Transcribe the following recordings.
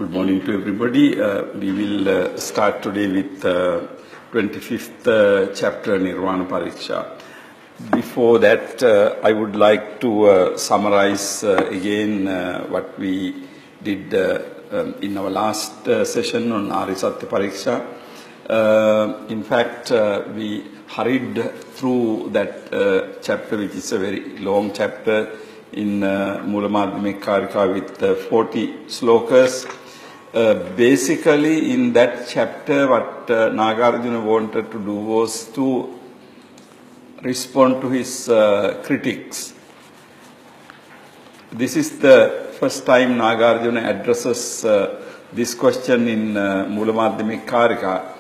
Good morning to everybody. We will start today with 25th chapter Nirvana Pariksha. Before that, I would like to summarize again what we did in our last session on Arisatya Pariksha. In fact, we hurried through that chapter, which is a very long chapter in Mula Madhyamika Karika with 40 slokas. Basically, in that chapter, what Nagarjuna wanted to do was to respond to his critics. This is the first time Nagarjuna addresses this question in Mula Madhyamika Karika.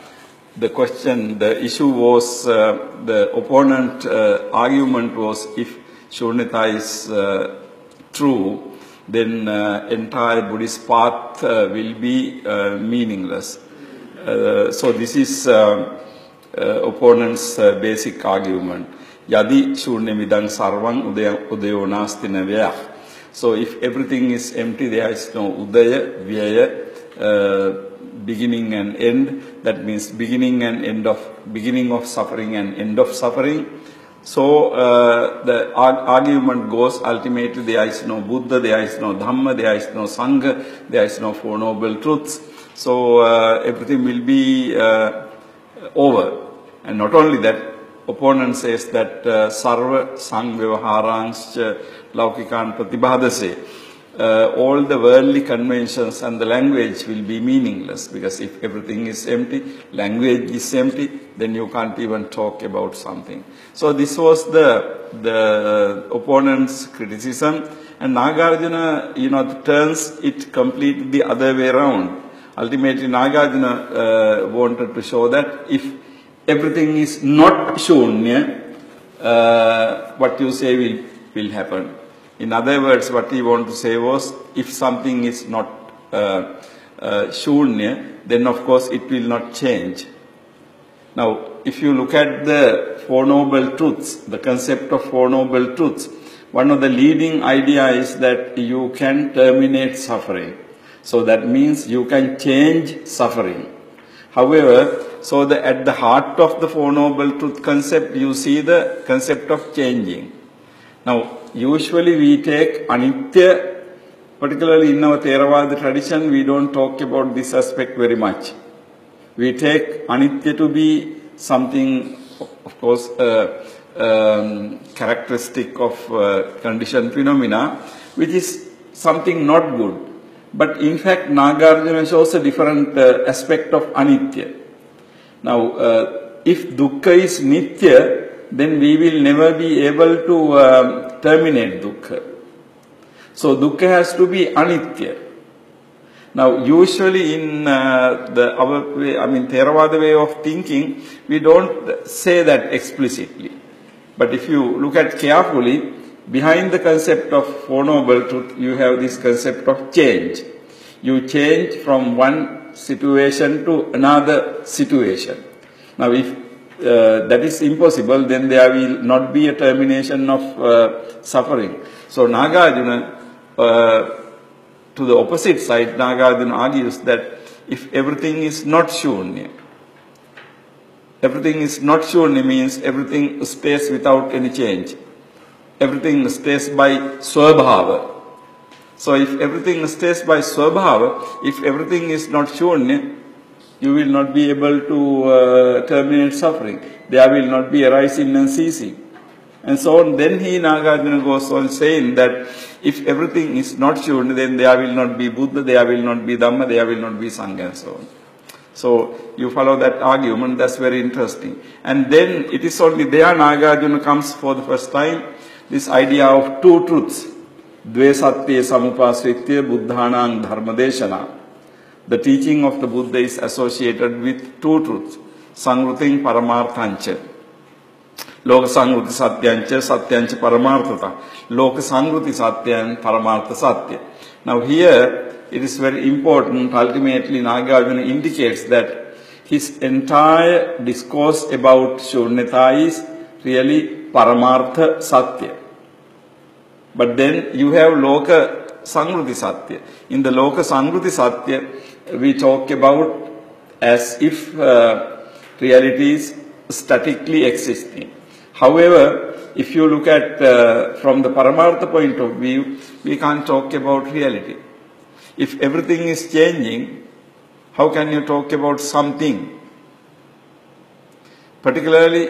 The issue was, the opponent argument was, if Shunyata is true, then entire Buddhist path will be meaningless. So this is opponent's basic argument. Yadi shunyamidang sarvang udayo nasti navya. So if everything is empty, there is no udaya, vyaya, beginning and end. That means beginning of suffering and end of suffering. So the argument goes, ultimately there is no Buddha, there is no Dhamma, there is no Sangha, there is no Four Noble Truths. So everything will be over. And not only that, opponent says that Sarva Sangvyavaharansh Laukikan Pratibhadase. All the worldly conventions and the language will be meaningless, because if everything is empty, language is empty, then you can't even talk about something. So this was the opponent's criticism, and Nagarjuna, turns it completely the other way around. Ultimately, Nagarjuna wanted to show that if everything is not shunya, what you say will happen. In other words, what he wanted to say was, if something is not shunya, then of course it will not change. Now, if you look at the Four Noble Truths, the concept of Four Noble Truths, one of the leading ideas is that you can terminate suffering. So that means you can change suffering. However, at the heart of the Four Noble Truth concept, you see the concept of changing. Now, usually we take anitya, particularly in our Theravada tradition, we don't talk about this aspect very much. We take anitya to be something, of course, characteristic of conditioned phenomena, which is something not good. But in fact, Nagarjuna shows a different aspect of anitya. Now, if dukkha is nitya, then we will never be able to terminate dukkha. So dukkha has to be anitya. Now, usually in Theravada way of thinking, we don't say that explicitly. But if you look at carefully, behind the concept of Four Noble Truth, you have this concept of change. You change from one situation to another situation. Now, if that is impossible, then there will not be a termination of suffering. So Nagarjuna, to the opposite side, Nagarjuna argues that if everything is not shunya, means everything stays without any change. Everything stays by swabhava. So if everything stays by swabhava, if everything is not shunya, you will not be able to terminate suffering. There will not be arising and ceasing. And so on. Then Nagarjuna goes on saying that if everything is not shunya, then there will not be Buddha, there will not be Dhamma, there will not be Sangha, and so on. So you follow that argument, that's very interesting. And then it is only there Nagarjuna comes for the first time, this idea of two truths. Dve satye samupasritya buddhanang dharmadeshana. The teaching of the Buddha is associated with two truths. Sangruting paramarthancha. Loka sangruti satyancha satyancha paramarthata. Loka sangruti satyan paramartha satya. Now here, it is very important, ultimately Nagarjuna indicates that his entire discourse about Shunyata is really paramartha satya. But then you have Loka Samruti Satya. In the Loka Samruti Satya, we talk about as if reality is statically existing. However, if you look at from the Paramartha point of view, we can't talk about reality. If everything is changing, how can you talk about something? Particularly,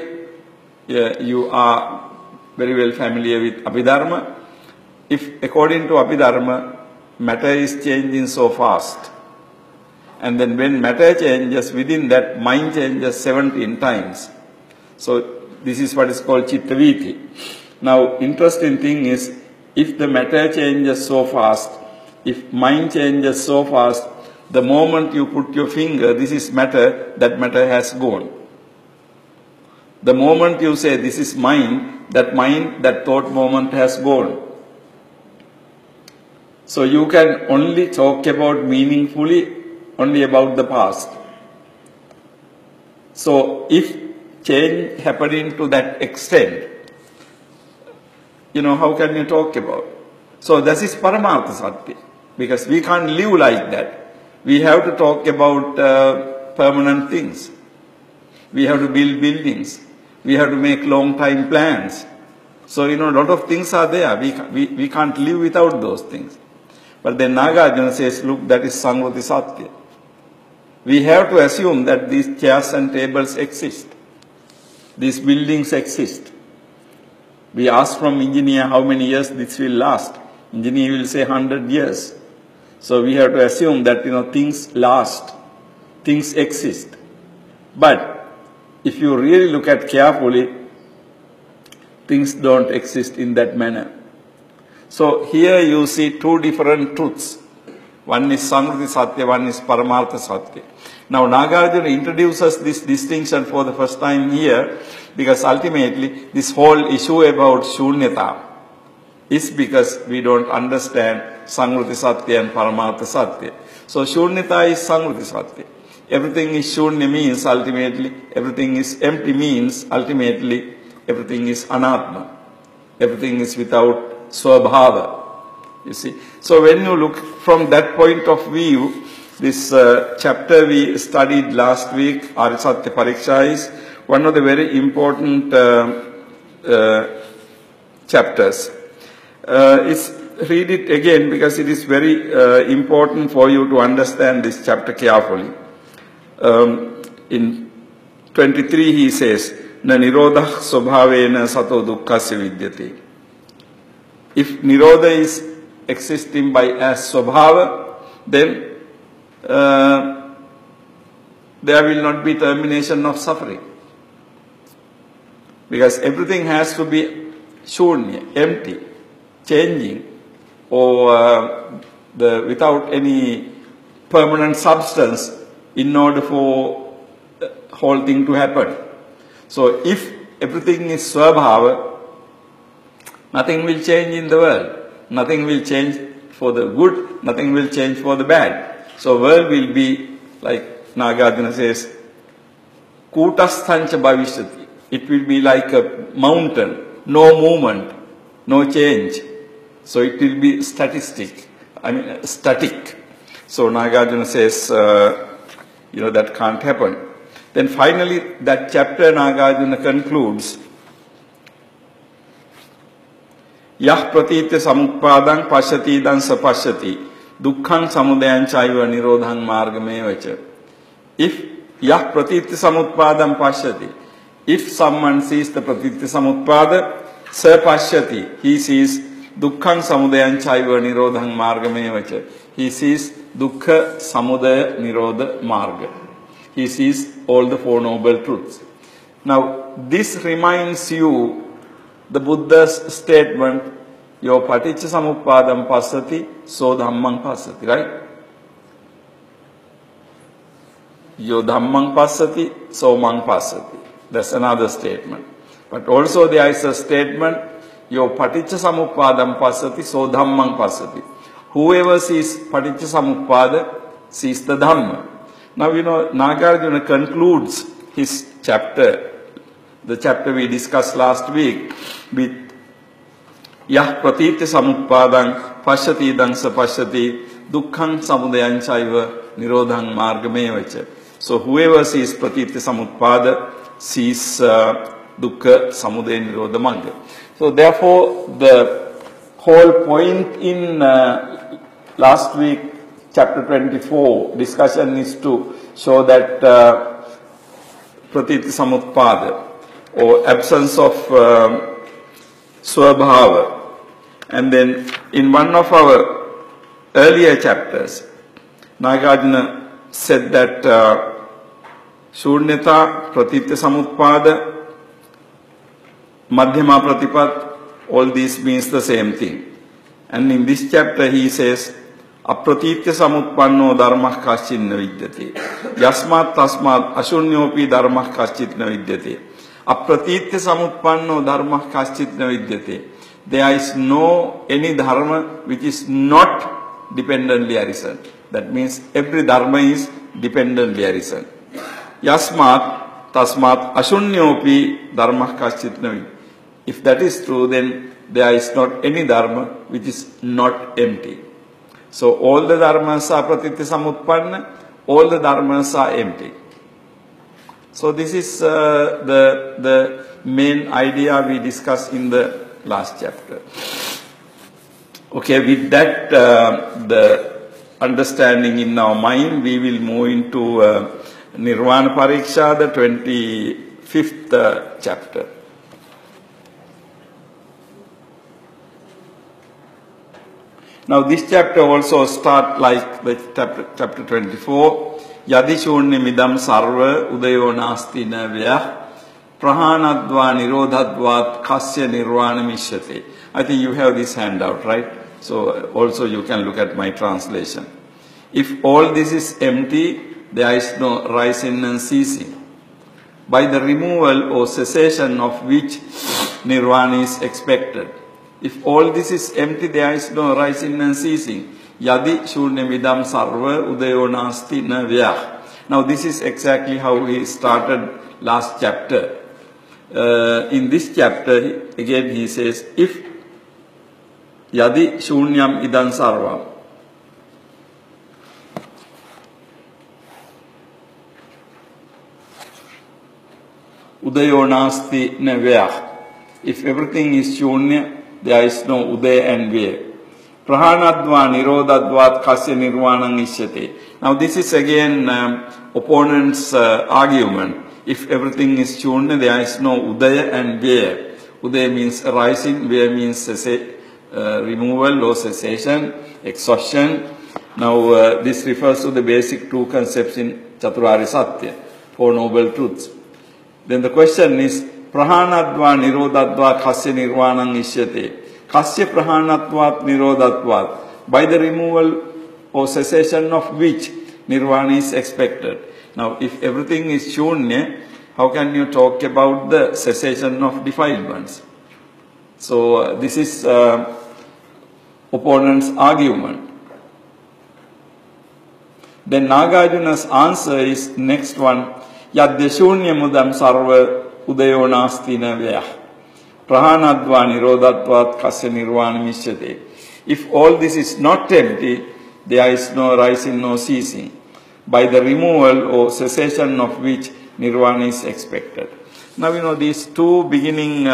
you are very well familiar with Abhidharma. If according to Abhidharma, matter is changing so fast, and then when matter changes, within that mind changes 17 times. So this is what is called Chittaviti. Now, interesting thing is, if the matter changes so fast, if mind changes so fast, the moment you put your finger, this is matter, that matter has gone. The moment you say this is mind, that thought moment has gone. So you can only talk about meaningfully only about the past. So if change happening to that extent, how can you talk about? So this is Paramartha Satya, because we can't live like that. We have to talk about permanent things. We have to build buildings. We have to make long time plans. So, a lot of things are there. We can't live without those things. But then Nagarjuna says, look, that is Samruti Satya. We have to assume that these chairs and tables exist. These buildings exist. We ask from engineer how many years this will last. Engineer will say 100 years. So we have to assume that, things last. Things exist. But if you really look at carefully, things don't exist in that manner. So here you see two different truths. One is Samruti Satya, one is Paramartha Satya. Now Nagarjuna introduces this distinction for the first time here, because ultimately this whole issue about Shunyata is because we don't understand Samruti Satya and Paramartha Satya. So Shunyata is Samruti Satya. Everything is Shunya means ultimately, everything is empty means ultimately, everything is Anatma. Everything is without Swabhava. You see. So when you look from that point of view, this chapter we studied last week, Arisatya Pariksha, is one of the very important chapters. Read it again because it is very important for you to understand this chapter carefully. In 23 he says, Na nirodha swabhavena sato dukkhasya vidyate. If nirodha is existing by as swabhava, then there will not be termination of suffering. Because everything has to be shunya, empty, changing, or without any permanent substance in order for the whole thing to happen. So if everything is swabhava, nothing will change in the world. Nothing will change for the good, nothing will change for the bad. So world will be, like Nagarjuna says, Kutasthancha bhavishyati. It will be like a mountain, no movement, no change. So it will be static. So Nagarjuna says, that can't happen. Then finally, that chapter Nagarjuna concludes, Yah pratitya samutpadang pashyati dan sapashyati dukkhang samudayan chaiva nirodhang margamevacha. If yah pratitya samutpadang pashyati, if someone sees the pratitya samutpada, sapashyati, he sees dukkhang samudayan chaiva nirodhang margamevacha. He sees dukkha samudaya nirodha marga. He sees all the Four Noble Truths. Now, this reminds you the Buddha's statement, Yo paticca samuppadam passati, so dhammang passati, right? Yo dhammang passati, so mang passati. That's another statement. But also there is a statement, Yo paticca samuppadam passati, so dhammang passati. Whoever sees paticca samuppada sees the Dhamma. Now, Nagarjuna concludes his chapter, the chapter we discussed last week, with Yah pratitya samutpadang pashyati idang sa pashyati dukkhang samudayang chaiva nirodhang margamevacha. So whoever sees pratitya samutpada sees dukkha samudaya nirodha magga. So therefore the whole point in last week chapter 24 discussion is to show that pratitya samutpada or absence of swabhava. And then in one of our earlier chapters, Nagarjuna said that Shunyata, Pratitya Samutpada, Madhyama Pratipad, all these means the same thing. And in this chapter he says, Apratitya Samutpanno Dharmah Kaschit na vidyate. Yasmat Tasmat Ashunyopi Dharmah Kaschit na vidyate. Apratitya Samutpanno Dharmah Kaschit na vidyate. There is no any dharma which is not dependently arisen. That means every dharma is dependently arisen. Yasmat tasmat ashunyopi dharma kaschit navi. If that is true, then there is not any dharma which is not empty. So all the dharmas are pratitya samutpanna, all the dharmas are empty. So this is the main idea we discussed in the last chapter. Okay, with that the understanding in our mind, we will move into Nirvana Pariksha, the 25th chapter. Now this chapter also starts like the chapter 24. Yadi shunyamidam sarva udayo nasti na vyah prahanadva nirodhadvat kasya nirvana mishyate. I think you have this handout, right? So also you can look at my translation. If all this is empty, there is no rising and ceasing, by the removal or cessation of which nirvana is expected. If all this is empty, there is no rising and ceasing. Yadi shunyamidam sarva udayo nasti na vyah. Now this is exactly how he started last chapter. In this chapter, again he says, if yadi shunyam idam sarvam, udayo nasti na vyah. If everything is shunya, there is no udaya and vyaya. Prahanadva nirodhadvat kasya nirvanam ishyate. Now this is again opponent's argument. If everything is shunya, there is no udaya and vyaya. Udaya means arising, vyaya means removal or cessation, exhaustion. Now this refers to the basic two concepts in Chaturarya Satya, Four Noble Truths. Then the question is, Prahanadva nirodhatvat kasya nirvanam ishyate. Kasya prahanatvat nirodhatvat. By the removal or cessation of which nirvana is expected. Now, if everything is shunya, how can you talk about the cessation of defilements? So, this is opponent's argument. Then Nagarjuna's answer is next one. Yadya shunyamudam sarva udayo nasti na vyah. Prahanadva nirodhatvat kasya nirvana mishyate. If all this is not empty, there is no rising, no ceasing, by the removal or cessation of which nirvana is expected. Now, you know, these two beginning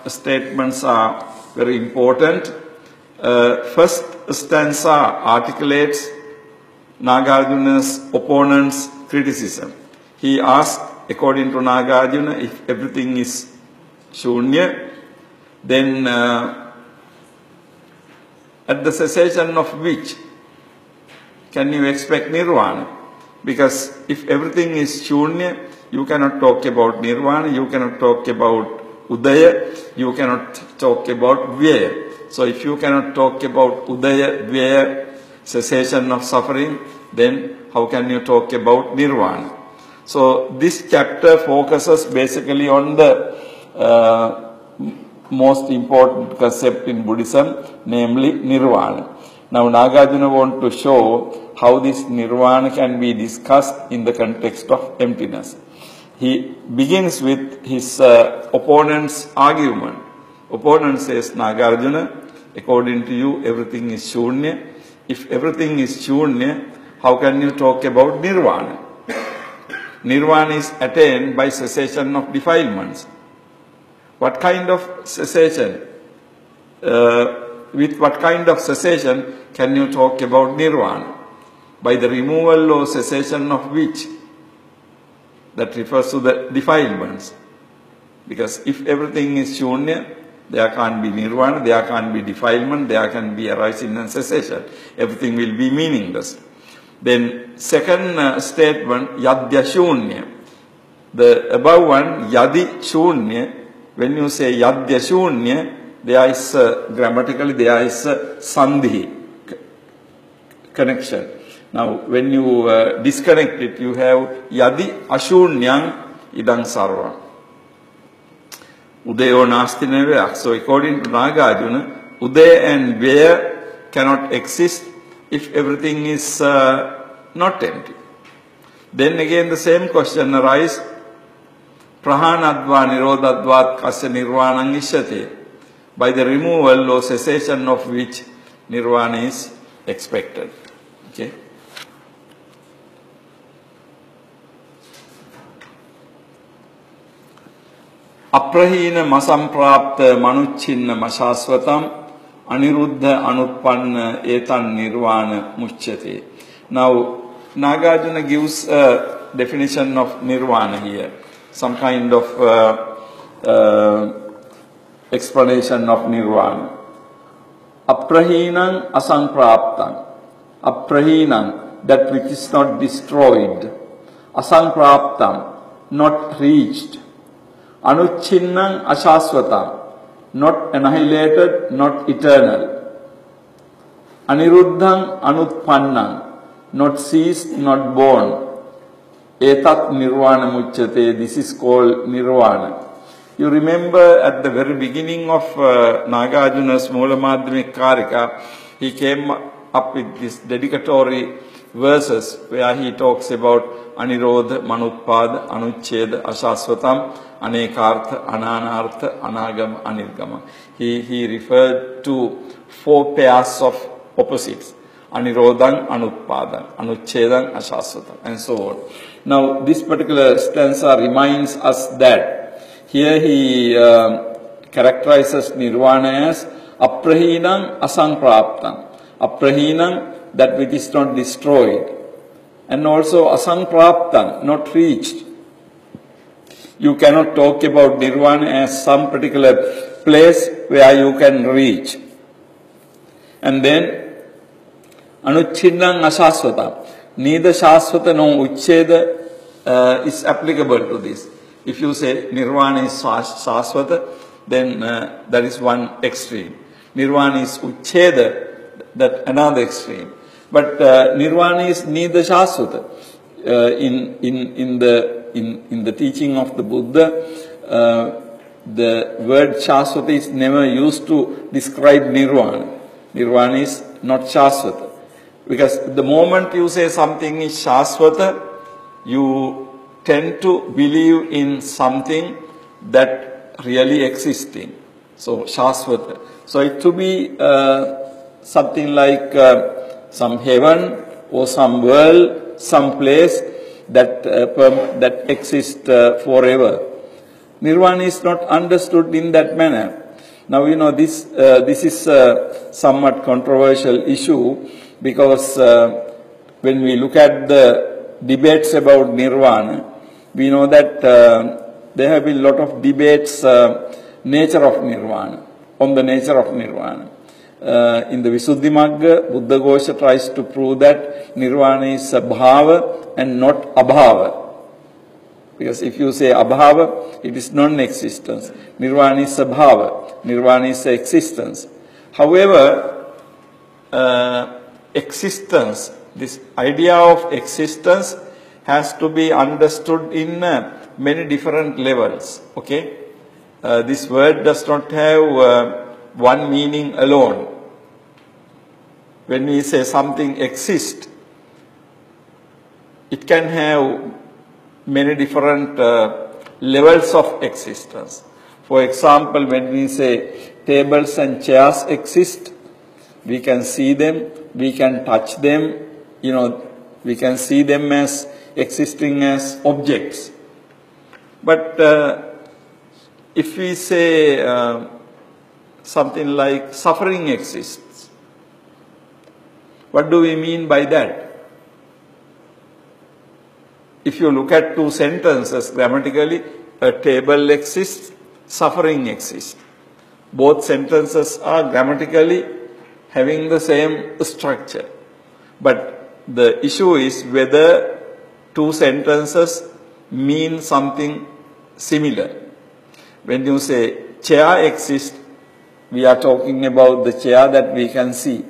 statements are very important. First stanza articulates Nagarjuna's opponent's criticism. He asked, according to Nagarjuna, if everything is shunya, then at the cessation of which can you expect nirvana? Because if everything is shunya, you cannot talk about nirvana, you cannot talk about udaya, you cannot talk about vyaya. So if you cannot talk about udaya, vyaya, cessation of suffering, then how can you talk about nirvana? So this chapter focuses basically on the most important concept in Buddhism, namely nirvana. Now Nagarjuna wants to show how this nirvana can be discussed in the context of emptiness. He begins with his opponent's argument. Opponent says, Nagarjuna, According to you, everything is shunya. If everything is shunya, how can you talk about nirvana? Nirvana is attained by cessation of defilements. What kind of cessation? With what kind of cessation can you talk about nirvana? By the removal or cessation of which? That refers to the defilements. Because if everything is shunya, there can't be nirvana, there can't be defilement, there can be arising and cessation. Everything will be meaningless. Then second statement, yadya shunya. The above one, yadi shunya, when you say yadya shunya, there is grammatically there is sandhi, connection. Now when you disconnect it, you have yadi ashunyang idang sarva. Udayo nasti nevaya. So according to Nagarjuna, Uday and Vyaya cannot exist if everything is not empty. Then again the same question arises, Prahanadva nirodhadvat kasya nirvanang ishyate. By the removal or cessation of which nirvana is expected. Okay. Aprahina masamprapta manuchinna masasvatam aniruddha anutpanna etan nirvana muchyate. Now, Nagarjuna gives a definition of nirvana here. Some kind of explanation of nirvana. Aprahinam asampraptam. Aprahinam, that which is not destroyed. Asampraptam, not reached. Anuchinnam ashasvatam, not annihilated, not eternal. Aniruddham anutpannam, not ceased, not born. Etat nirvana muchyate, this is called nirvana. You remember at the very beginning of Nagarjuna's Mula Madhyamika Karika, he came up with these dedicatory verses where he talks about Anirodha, Manutpad, Anuched, Ashasvatam, Anekartha, Ananartha, Anagam, Anirgama. He referred to 4 pairs of opposites. Anirodham, Anutpadam, Anuchedam, Ashasvatam, and so on. Now, this particular stanza reminds us that here he characterizes nirvana as aprahinam asampraptam. Aprahinam, that which is not destroyed. And also asampraptam, not reached. You cannot talk about nirvana as some particular place where you can reach. And then anuchinnam ashasvatam. Neither shasvata nor uchcheda is applicable to this. If you say nirvana is shasvata, then that is one extreme. Nirvana is uchcheda, that another extreme. But nirvana is neither shasvata. In the teaching of the Buddha, the word shasvata is never used to describe nirvana. Nirvana is not shasvata. Because the moment you say something is shasvata, you tend to believe in something that really existing. So shasvata. So it to be something like some heaven or some world, some place that exists forever. Nirvana is not understood in that manner. Now you know this is a somewhat controversial issue, because when we look at the debates about nirvana, we know that there have been a lot of debates nature of nirvana, on the nature of nirvana. In the Visuddhimagga, Buddhaghosa tries to prove that nirvana is a bhava and not abhava. Because if you say abhava, it is non-existence. Nirvana is a bhava. Nirvana is existence. However, existence, this idea of existence has to be understood in many different levels. Okay? This word does not have one meaning alone. When we say something exists, it can have many different levels of existence. For example, when we say tables and chairs exist. We can see them, we can touch them, we can see them as existing as objects. But if we say something like suffering exists, what do we mean by that? If you look at two sentences grammatically, a table exists, suffering exists. Both sentences are grammatically having the same structure. But the issue is whether two sentences mean something similar. When you say chair exists, we are talking about the chair that we can see.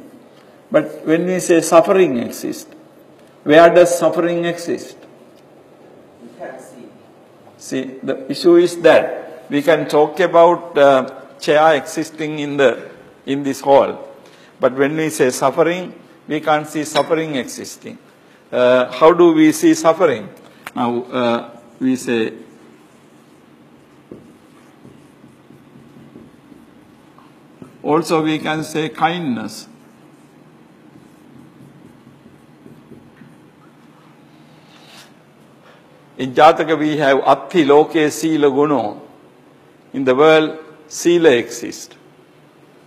But when we say suffering exists, where does suffering exist? You can't see. See, the issue is that we can talk about chair existing in this hall. But when we say suffering, we can't see suffering existing. How do we see suffering? Now, we say, also we can say kindness. In Jataka we have Atti Loke Sila Guno. In the world, Sila exists.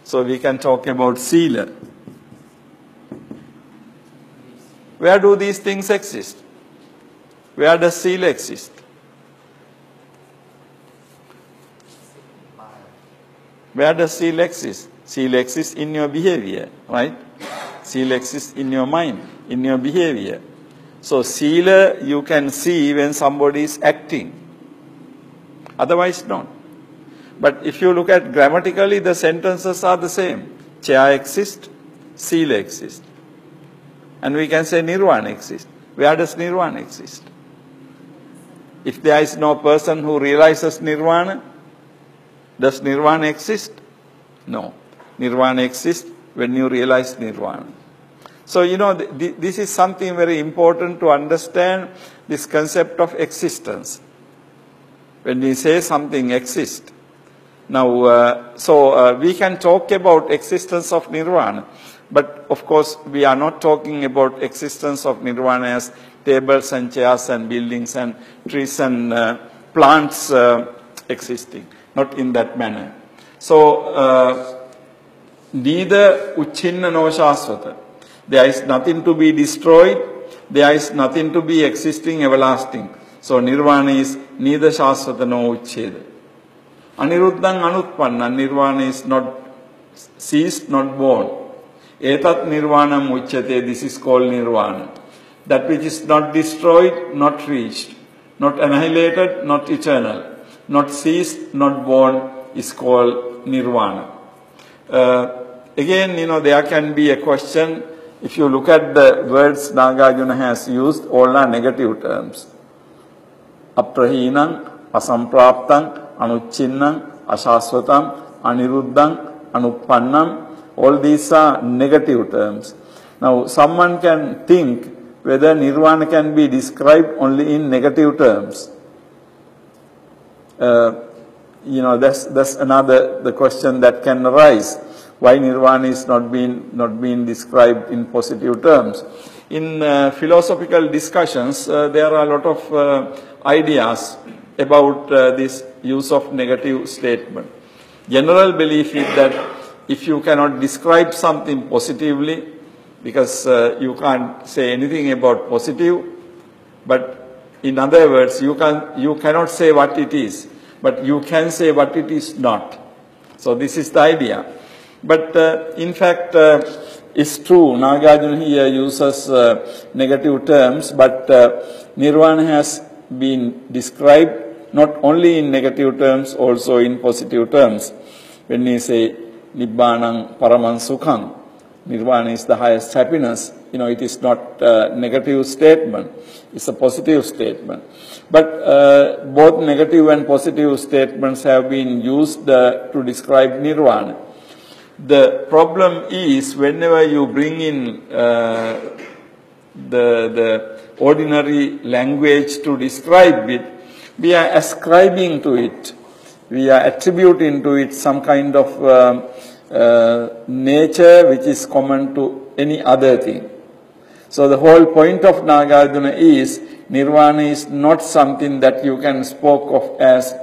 So we can talk about Sila. Where do these things exist? Where does Sila exist? Where does Sila exist? Sila exists in your behavior, right? Sila exists in your mind, in your behavior. So Sila you can see when somebody is acting. Otherwise not. But if you look at grammatically, the sentences are the same. Chair exists, Sila exists. And we can say Nirvana exists. Where does Nirvana exist? If there is no person who realizes Nirvana, does Nirvana exist? No. Nirvana exists when you realize Nirvana. So, this is something very important to understand, this concept of existence. When we say something exists. Now, we can talk about existence of Nirvana. But, of course, we are not talking about existence of Nirvana as tables and chairs and buildings and trees and plants existing. Not in that manner. So, neither Uchinna nor Shaswata. There is nothing to be destroyed. There is nothing to be existing everlasting. So, Nirvana is neither Shaswata nor Uchcheda. Aniruddhang Anutpanna. Nirvana is not ceased, not born. Etat Nirvanam Uchyate. This is called Nirvana. That which is not destroyed, not reached. Not annihilated, not eternal. Not ceased, not born is called Nirvana. Again, there can be a question. If you look at the words Nagarjuna has used, all are negative terms. Aprahinam, Asampraptam, Anuchinnam, Ashaswatam, Aniruddham, Anuppannam. All these are negative terms. Now, someone can think whether Nirvana can be described only in negative terms. That's another the question that can arise. Why Nirvana is not being described in positive terms. In philosophical discussions, there are a lot of ideas about this use of negative statement. General belief is that if you cannot describe something positively, because you can't say anything about positive, but in other words, you cannot say what it is, but you can say what it is not. So this is the idea. But in fact, it's true, Nagarjuna here uses negative terms, but Nirvana has been described not only in negative terms, also in positive terms. When we say Nibbanam Paraman Sukham, Nirvana is the highest happiness, it is not a negative statement, it's a positive statement. But both negative and positive statements have been used to describe Nirvana. The problem is whenever you bring in the ordinary language to describe it, we are ascribing to it we are attributing to it some kind of nature which is common to any other thing. So the whole point of Nagarjuna is nirvana is not something that you can spoke of as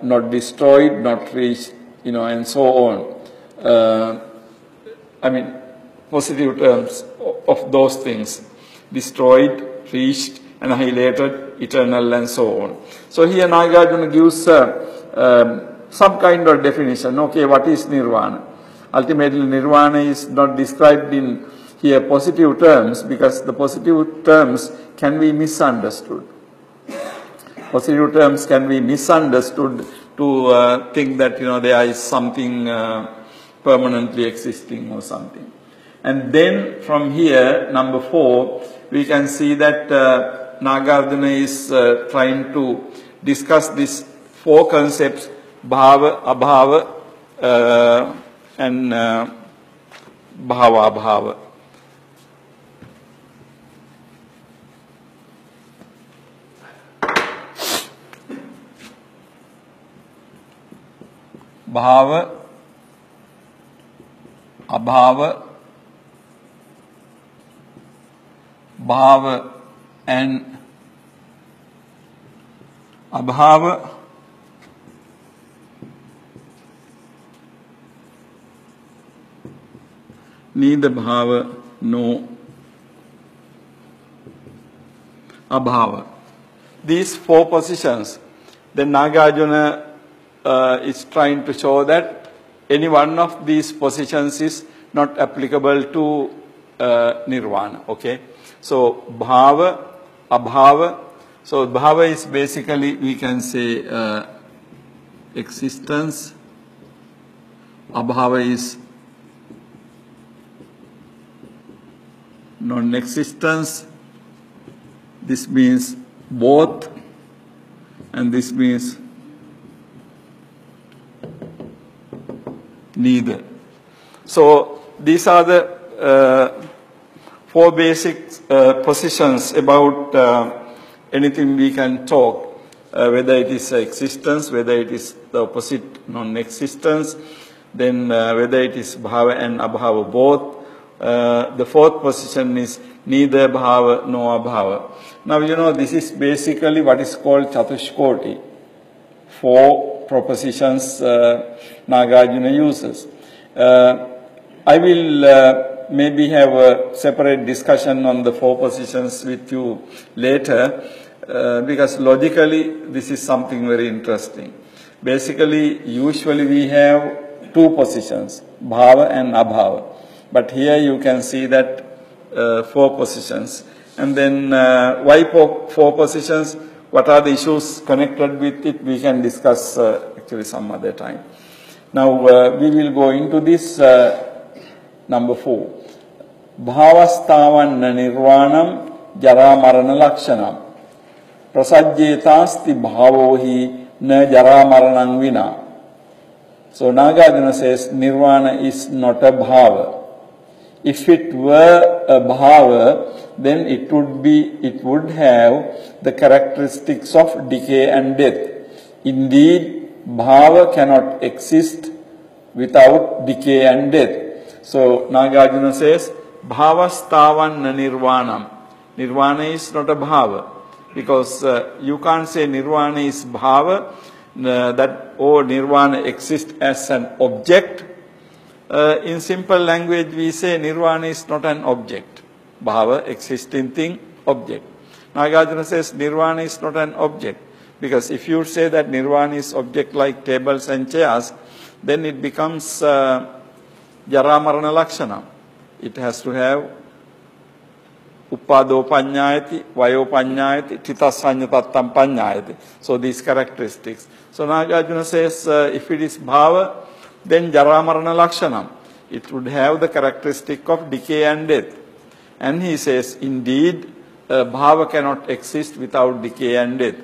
not destroyed, not reached, and so on. I mean, positive terms of those things: destroyed, reached, annihilated, eternal, and so on. So here Nagarjuna gives some kind of definition. Okay, what is nirvana? Ultimately, nirvana is not described in here positive terms, because the positive terms can be misunderstood. Positive terms can be misunderstood to think that there is something permanently existing or something. And then from here, number 4, we can see that Nagarjuna is trying to discuss these 4 concepts: bhava, abhava, and bhava, abhava. Bhava, abhava, bhava and abhava, neither bhava nor abhava. These 4 positions, then Nagarjuna is trying to show that any one of these positions is not applicable to nirvana. Okay, so bhava, abhava. So bhava is basically, we can say, existence. Abhava is non-existence. This means both, and this means neither. So these are the 4 basic positions about anything we can talk, whether it is existence, whether it is the opposite non-existence, then whether it is bhava and abhava both. The 4th position is neither bhava nor abhava. Now this is basically what is called Chatushkoti. 4 propositions Nagarjuna uses. I will maybe have a separate discussion on the 4 positions with you later, because logically this is something very interesting. Basically, usually we have 2 positions, bhava and abhava. But here you can see that 4 positions. And then why 4 positions? What are the issues connected with it? We can discuss actually some other time. Now we will go into this number 4. Bhavastavan nirvanam jara marana lakshanam. Prasajjetasti bhavohi na jara maranang vina. So Nagarjuna says nirvana is not a bhava. If it were a bhava, then it would have the characteristics of decay and death. Indeed, bhava cannot exist without decay and death. So Nagarjuna says, bhavastavan nirvanam. Nirvana is not a bhava, because you can't say nirvana is bhava, that nirvana exists as an object. In simple language, we say nirvana is not an object. Bhava, existing thing, object. Nagarjuna says nirvana is not an object, because if you say that nirvana is object like tables and chairs, then it becomes jara marana lakshana. It has to have uppado panyayati, vayo panyayati, titasanya tattam panyayati. So these characteristics. So Nagarjuna says if it is bhava, then jara marana lakshanam. It would have the characteristic of decay and death. And he says, indeed, bhava cannot exist without decay and death.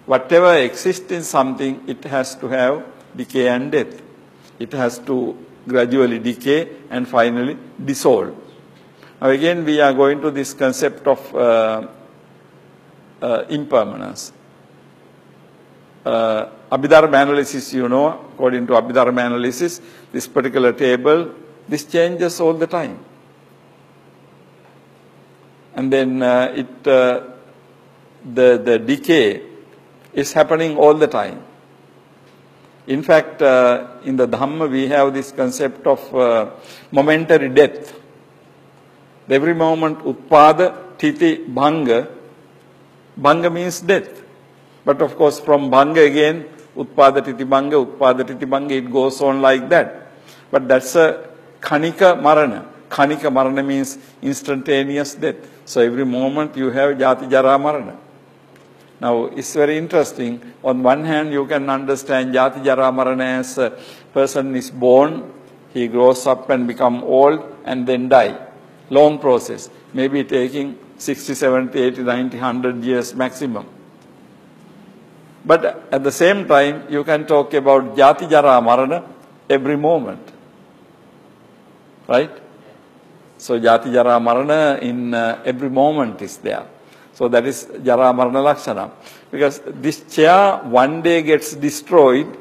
Whatever exists in something, it has to have decay and death. It has to gradually decay and finally dissolve. Now again, we are going to this concept of impermanence. Abhidharma analysis, you know, according to Abhidharma analysis, this particular table, this changes all the time. And then the decay is happening all the time. In fact, in the Dhamma, we have this concept of momentary death. Every moment, utpada, titi, bhanga. Bhanga means death. But of course, from bhanga again, utpada, titi, bhanga, it goes on like that. But that's a khanika marana. Khanika marana means instantaneous death. So every moment you have jati, jara, marana. Now, it's very interesting. On one hand, you can understand jati, jara, marana as a person is born, he grows up and become old and then die. Long process, maybe taking 60, 70, 80, 90, 100 years maximum. But at the same time, you can talk about jati, jara, marana every moment. Right? So jati, jara, marana in every moment is there. So that is jara, marana, lakshana. Because this chair one day gets destroyed,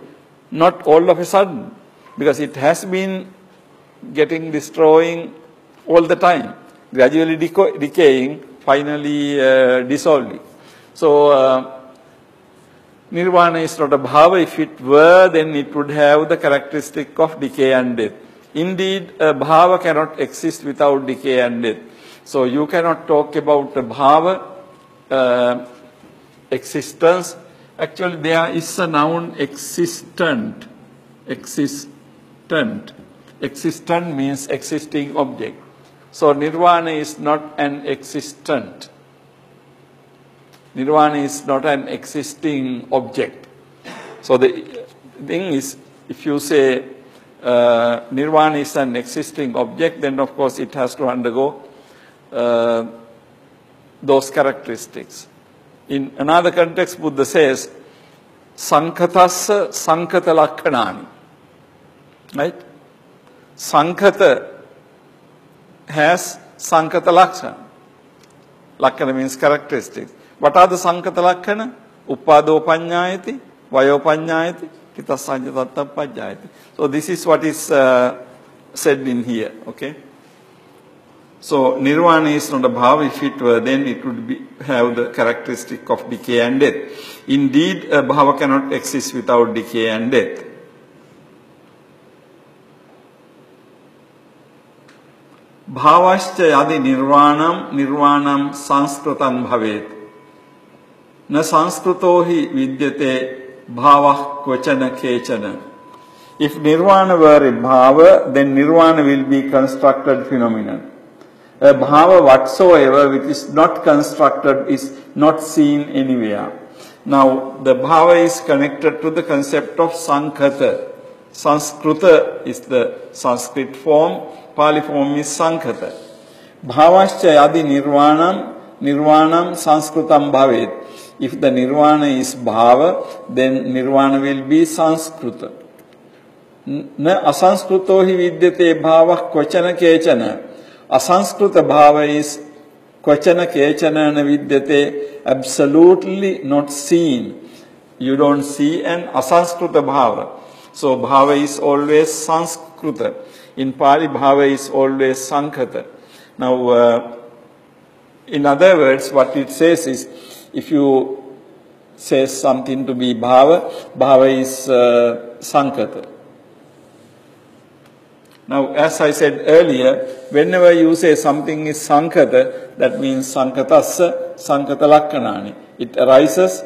not all of a sudden. Because it has been destroying all the time, gradually decaying, finally dissolving. So nirvana is not a bhava. If it were, then it would have the characteristic of decay and death. Indeed, a bhava cannot exist without decay and death. So you cannot talk about a bhava existence. Actually, there is a noun existent. Existent. Existent means existing object. So nirvana is not an existent. Nirvana is not an existing object. So the thing is, if you say nirvana is an existing object, then of course it has to undergo those characteristics. In another context, Buddha says, Sankhatasya sankhata lakkhanani. Right? Sankhata has sankhata lakshana. Lakkhana means characteristics. What are the sankhata lakkhana? Uppado panyayati, vayo panyayati, kitasajatatta panyayati. So this is what is said in here. Okay? So nirvana is not a bhava. If it were, then it would have the characteristic of decay and death. Indeed, a bhava cannot exist without decay and death. Bhavascha yadi nirvanam sanskritam bhavet. Na sanskruto hi vidyate bhavah kvachana kechana. If nirvana were a bhava, then nirvana will be constructed phenomenon. A bhava whatsoever which is not constructed is not seen anywhere. Now, the bhava is connected to the concept of sankhata. Sanskruta is the Sanskrit form. Pali form is sankhata. Bhavascha yadi nirvanam sanskrutam bhavet. If the nirvana is bhava, then nirvana will be sanskruta. Na asanskruto hi vidyate bhava kvachana kechana. Asanskruta bhava is kvachana kechana na vidyate, absolutely not seen. You don't see an asanskruta bhava. So bhava is always sanskruta. In Pali, bhava is always sankhata. Now, in other words, what it says is, if you say something to be bhava, bhava is sankhata. Now, as I said earlier, whenever you say something is sankhata, that means sankhatasya sankhata lakkhanani. It arises,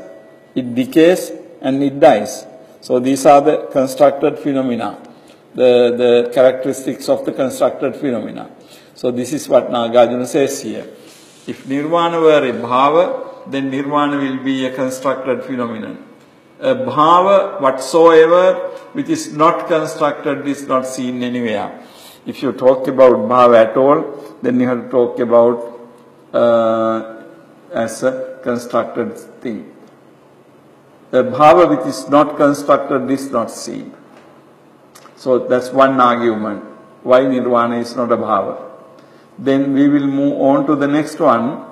it decays, and it dies. So these are the constructed phenomena. The characteristics of the constructed phenomena. So this is what Nagarjuna says here. If nirvana were a bhava, then nirvana will be a constructed phenomenon. A bhava whatsoever which is not constructed is not seen anywhere. If you talk about bhava at all, then you have to talk about as a constructed thing. A bhava which is not constructed is not seen. So that's one argument, why nirvana is not a bhava. Then we will move on to the next one.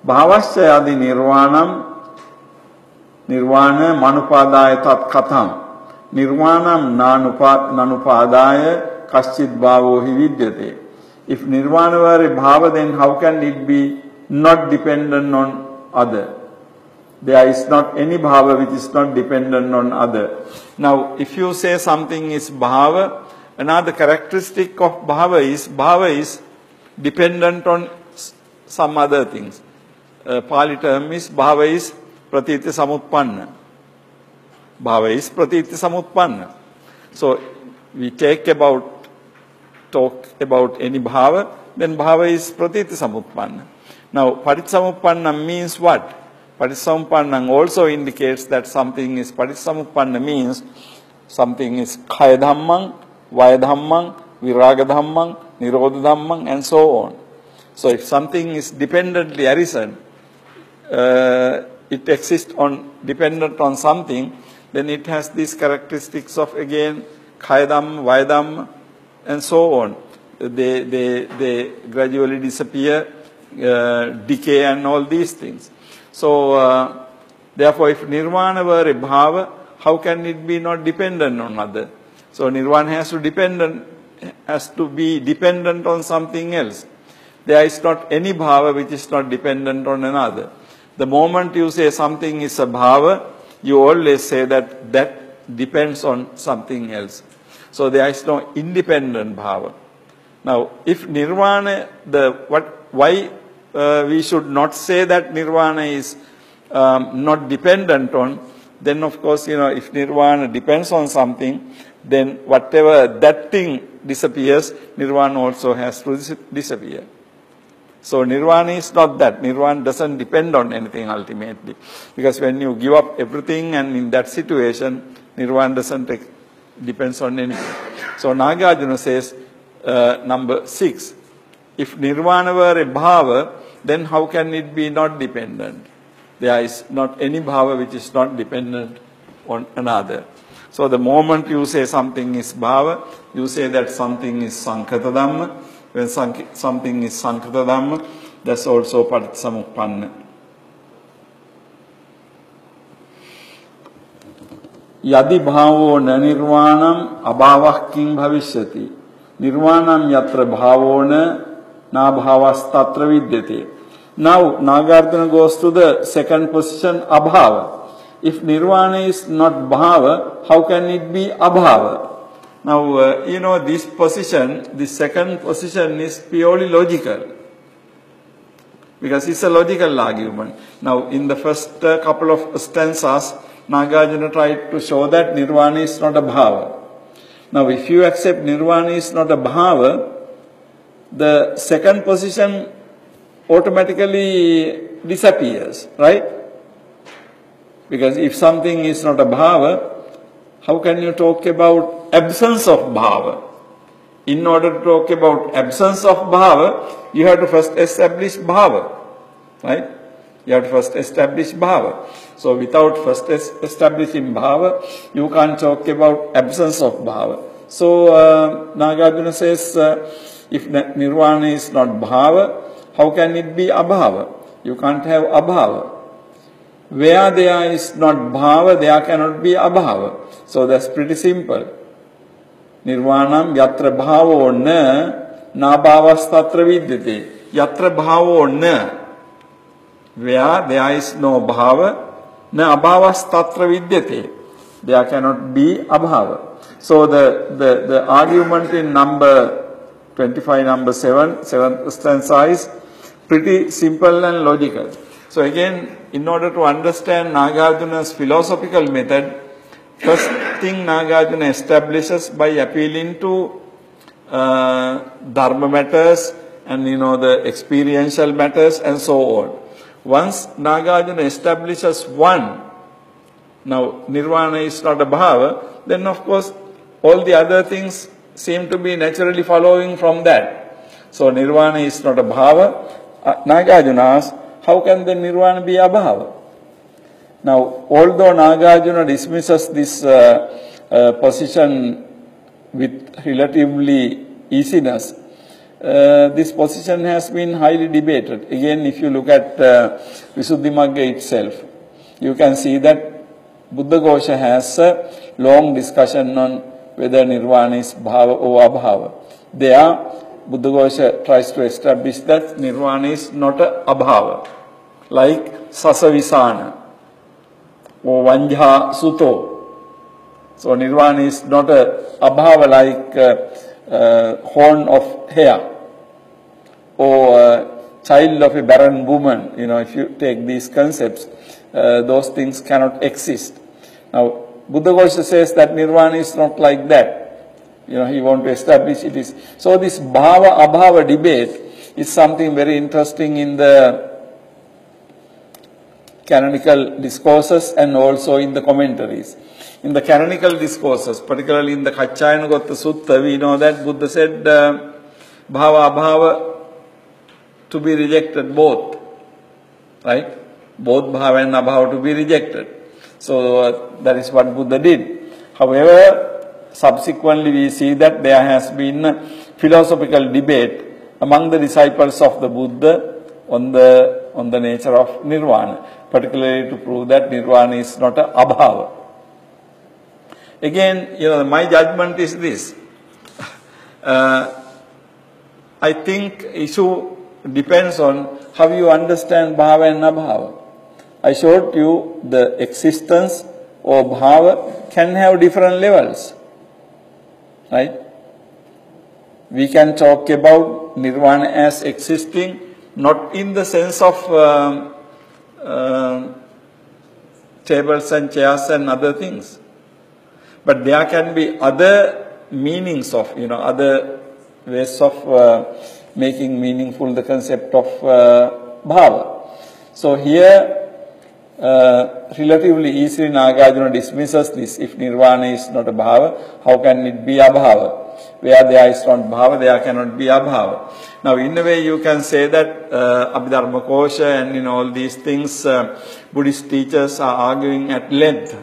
Bhavascha yadi nirvanam Nirvana manupadaya tat katham. Nirvanam nanupadaya kaschit bhavo hi vidyate. If nirvana were a bhava, then how can it be not dependent on other? There is not any bhava which is not dependent on other. Now, if you say something is bhava, another characteristic of bhava is dependent on some other things. Pali term is bhava is pratitya samutpanna. Bhava is pratitya samutpanna. So, we talk about any bhava, then bhava is pratitya samutpanna. Now, paticsamuppanna means what? Paticsamuppanna also indicates that something is paticsamuppanna means something is kaya dhammang, vaya dhammang, viraga dhammang, nirodha dhammang, and so on. So if something is dependently arisen, it exists dependent on something, then it has these characteristics of again kaya dhamma, vaya dhamma, and so on. They gradually disappear, decay, and all these things. So, therefore, if nirvana were a bhava, how can it be not dependent on other? So, nirvana has to be dependent on something else. There is not any bhava which is not dependent on another. The moment you say something is a bhava, you always say that depends on something else. So, there is no independent bhava. Now, if nirvana, why we should not say that nirvana is not dependent on, then of course, if nirvana depends on something, then whatever that thing disappears, nirvana also has to disappear. So nirvana is not that. Nirvana doesn't depend on anything ultimately. Because when you give up everything and in that situation, nirvana doesn't depends on anything. So Nagarjuna says, number 6, if nirvana were a bhava, then how can it be not dependent? There is not any bhava which is not dependent on another. So the moment you say something is bhava, you say that something is sankhata dhamma. When something is sankhata dhamma, that's also paticsamuppanna. Yadi bhavo na nirvanam abhavah kim bhavishyati. Nirvanam yatra bhavo na bhavas tatra vidyate. Now, Nagarjuna goes to the second position, abhava. If nirvana is not bhava, how can it be abhava? Now, this second position is purely logical. Because it's a logical argument. Now, in the first couple of stanzas, Nagarjuna tried to show that nirvana is not a bhava. Now, if you accept nirvana is not a bhava, the second position automatically disappears, right? Because if something is not a bhava, how can you talk about absence of bhava? In order to talk about absence of bhava, you have to first establish bhava, right? You have to first establish bhava. So without first establishing bhava, you can't talk about absence of bhava. So Nagarjuna says, if nirvana is not bhava, how can it be abhava? You can't have abhava. Where there is not bhava, there cannot be abhava. So that's pretty simple. Nirvanam yatra bhavo na bhavas tatra vidyate. Yatra bhavo na. Where there is no bhava, na abhavas tatra vidyate. There cannot be abhava. So the argument in number 25, number 7, seventh stanza is pretty simple and logical. So again, in order to understand Nagarjuna's philosophical method, first thing Nagarjuna establishes by appealing to dharma matters and the experiential matters and so on. Once Nagarjuna establishes one, now nirvana is not a bhava, then of course all the other things seem to be naturally following from that. So nirvana is not a bhava. Nagarjuna asks, how can the nirvana be abhava? Now, although Nagarjuna dismisses this position with relatively easiness, this position has been highly debated. Again, if you look at Visuddhimagga itself, you can see that Buddhaghosa has a long discussion on whether nirvana is bhava or abhava. There, Buddhaghosa tries to establish that nirvana is not a abhava, like sasavisana or vanja suto. So nirvana is not a abhava like horn of hair or child of a barren woman. You know, if you take these concepts, those things cannot exist. Now, Buddhaghosa says that nirvana is not like that. You know, he wants to establish it is. So this bhava abhava debate is something very interesting in the canonical discourses and also in the commentaries. In the canonical discourses, particularly in the Kaccayanagotta Sutta, we know that Buddha said bhava abhava to be rejected both, right? Both bhava and abhava to be rejected. So that is what Buddha did. However, subsequently we see that there has been philosophical debate among the disciples of the Buddha on the nature of nirvana, particularly to prove that nirvana is not a abhava. Again, you know, my judgment is this. I think issue depends on how you understand bhava and abhava. I showed you the existence of bhava can have different levels, right? We can talk about nirvana as existing not in the sense of tables and chairs and other things, but there can be other meanings of, you know, other ways of making meaningful the concept of bhava. So here, relatively easily Nagarjuna dismisses this. If nirvana is not a bhava, how can it be abhava? Where there is not bhava, there cannot be abhava. Now, in a way, you can say that Abhidharmakosha and all these things, Buddhist teachers are arguing at length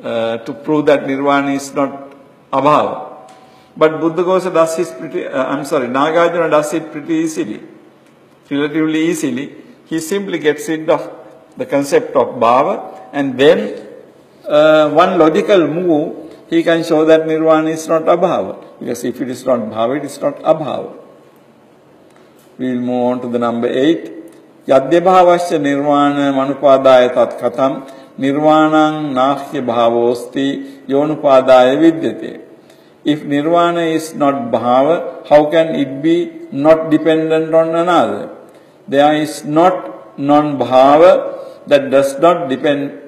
to prove that nirvana is not abhava. But Buddhaghosa does it Nagarjuna does it pretty easily, relatively easily. He simply gets rid of the concept of bhava, and then one logical move, he can show that nirvana is not abhava. Because if it is not bhava, it is not abhava. We will move on to the number 8. Yadyabhavasya nirvana manupadaya tat katam nirvanang nahya bhavosti yonupadaya vidyate. If nirvana is not bhava, how can it be not dependent on another? There is not non-bhava that does not depend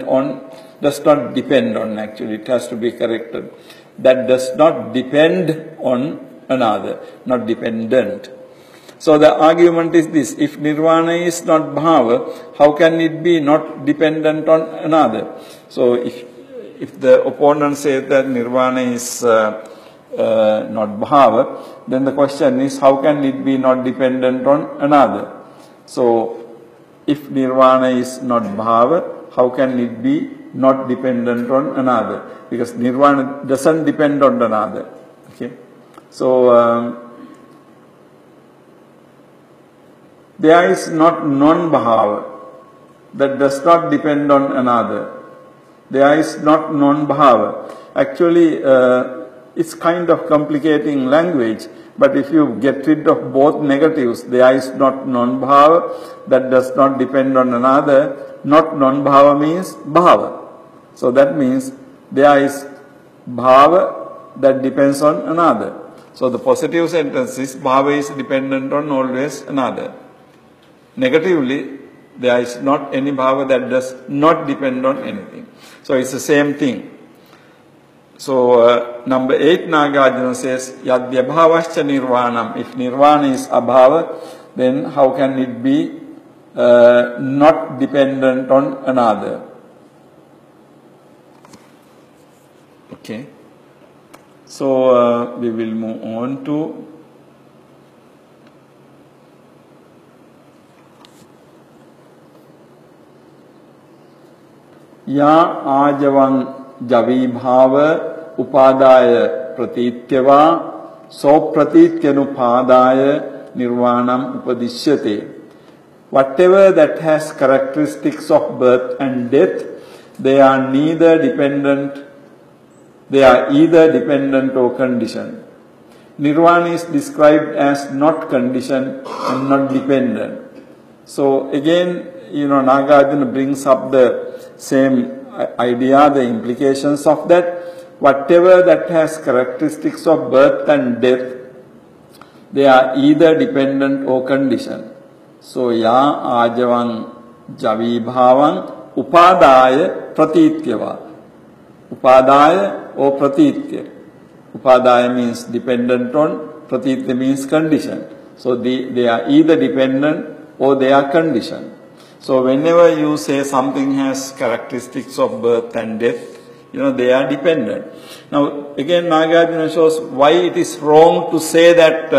on, actually it has to be corrected, that does not depend on another, not dependent. So the argument is this: if nirvana is not bhava, how can it be not dependent on another? So if the opponent says that nirvana is not bhava, then the question is, how can it be not dependent on another? So if nirvana is not bhava, how can it be not dependent on another? Because nirvana doesn't depend on another. Okay, so there is not non-bhava that does not depend on another. There is not non-bhava. Actually, it's kind of complicating language, but if you get rid of both negatives, there is not non-bhava that does not depend on another. Not non-bhava means bhava. So that means there is bhava that depends on another. So the positive sentence is bhava is dependent on always another. Negatively, there is not any bhava that does not depend on anything. So it's the same thing. So number 8, Nagarjuna says, Yadyabhavascha nirvanam. If nirvana is abhava, then how can it be not dependent on another? Okay. So we will move on to Ya Ajavang Javi Bhava Upadaya Pratityava So Pratityanupadaya Nirvanam Upadishyate. whatever that has characteristics of birth and death, they are either dependent or conditioned. Nirvana is described as not conditioned and not dependent. So again, Nagarjuna brings up the same idea, the implications of that. Whatever that has characteristics of birth and death, they are either dependent or conditioned. So, ya ajavang javi bhavang upadaya pratityava. Upadaya or pratitya. Upadaya means dependent on, pratitya means conditioned. So, they are either dependent or they are conditioned. So, whenever you say something has characteristics of birth and death, they are dependent. Now, again, Nagarjuna shows why it is wrong to say that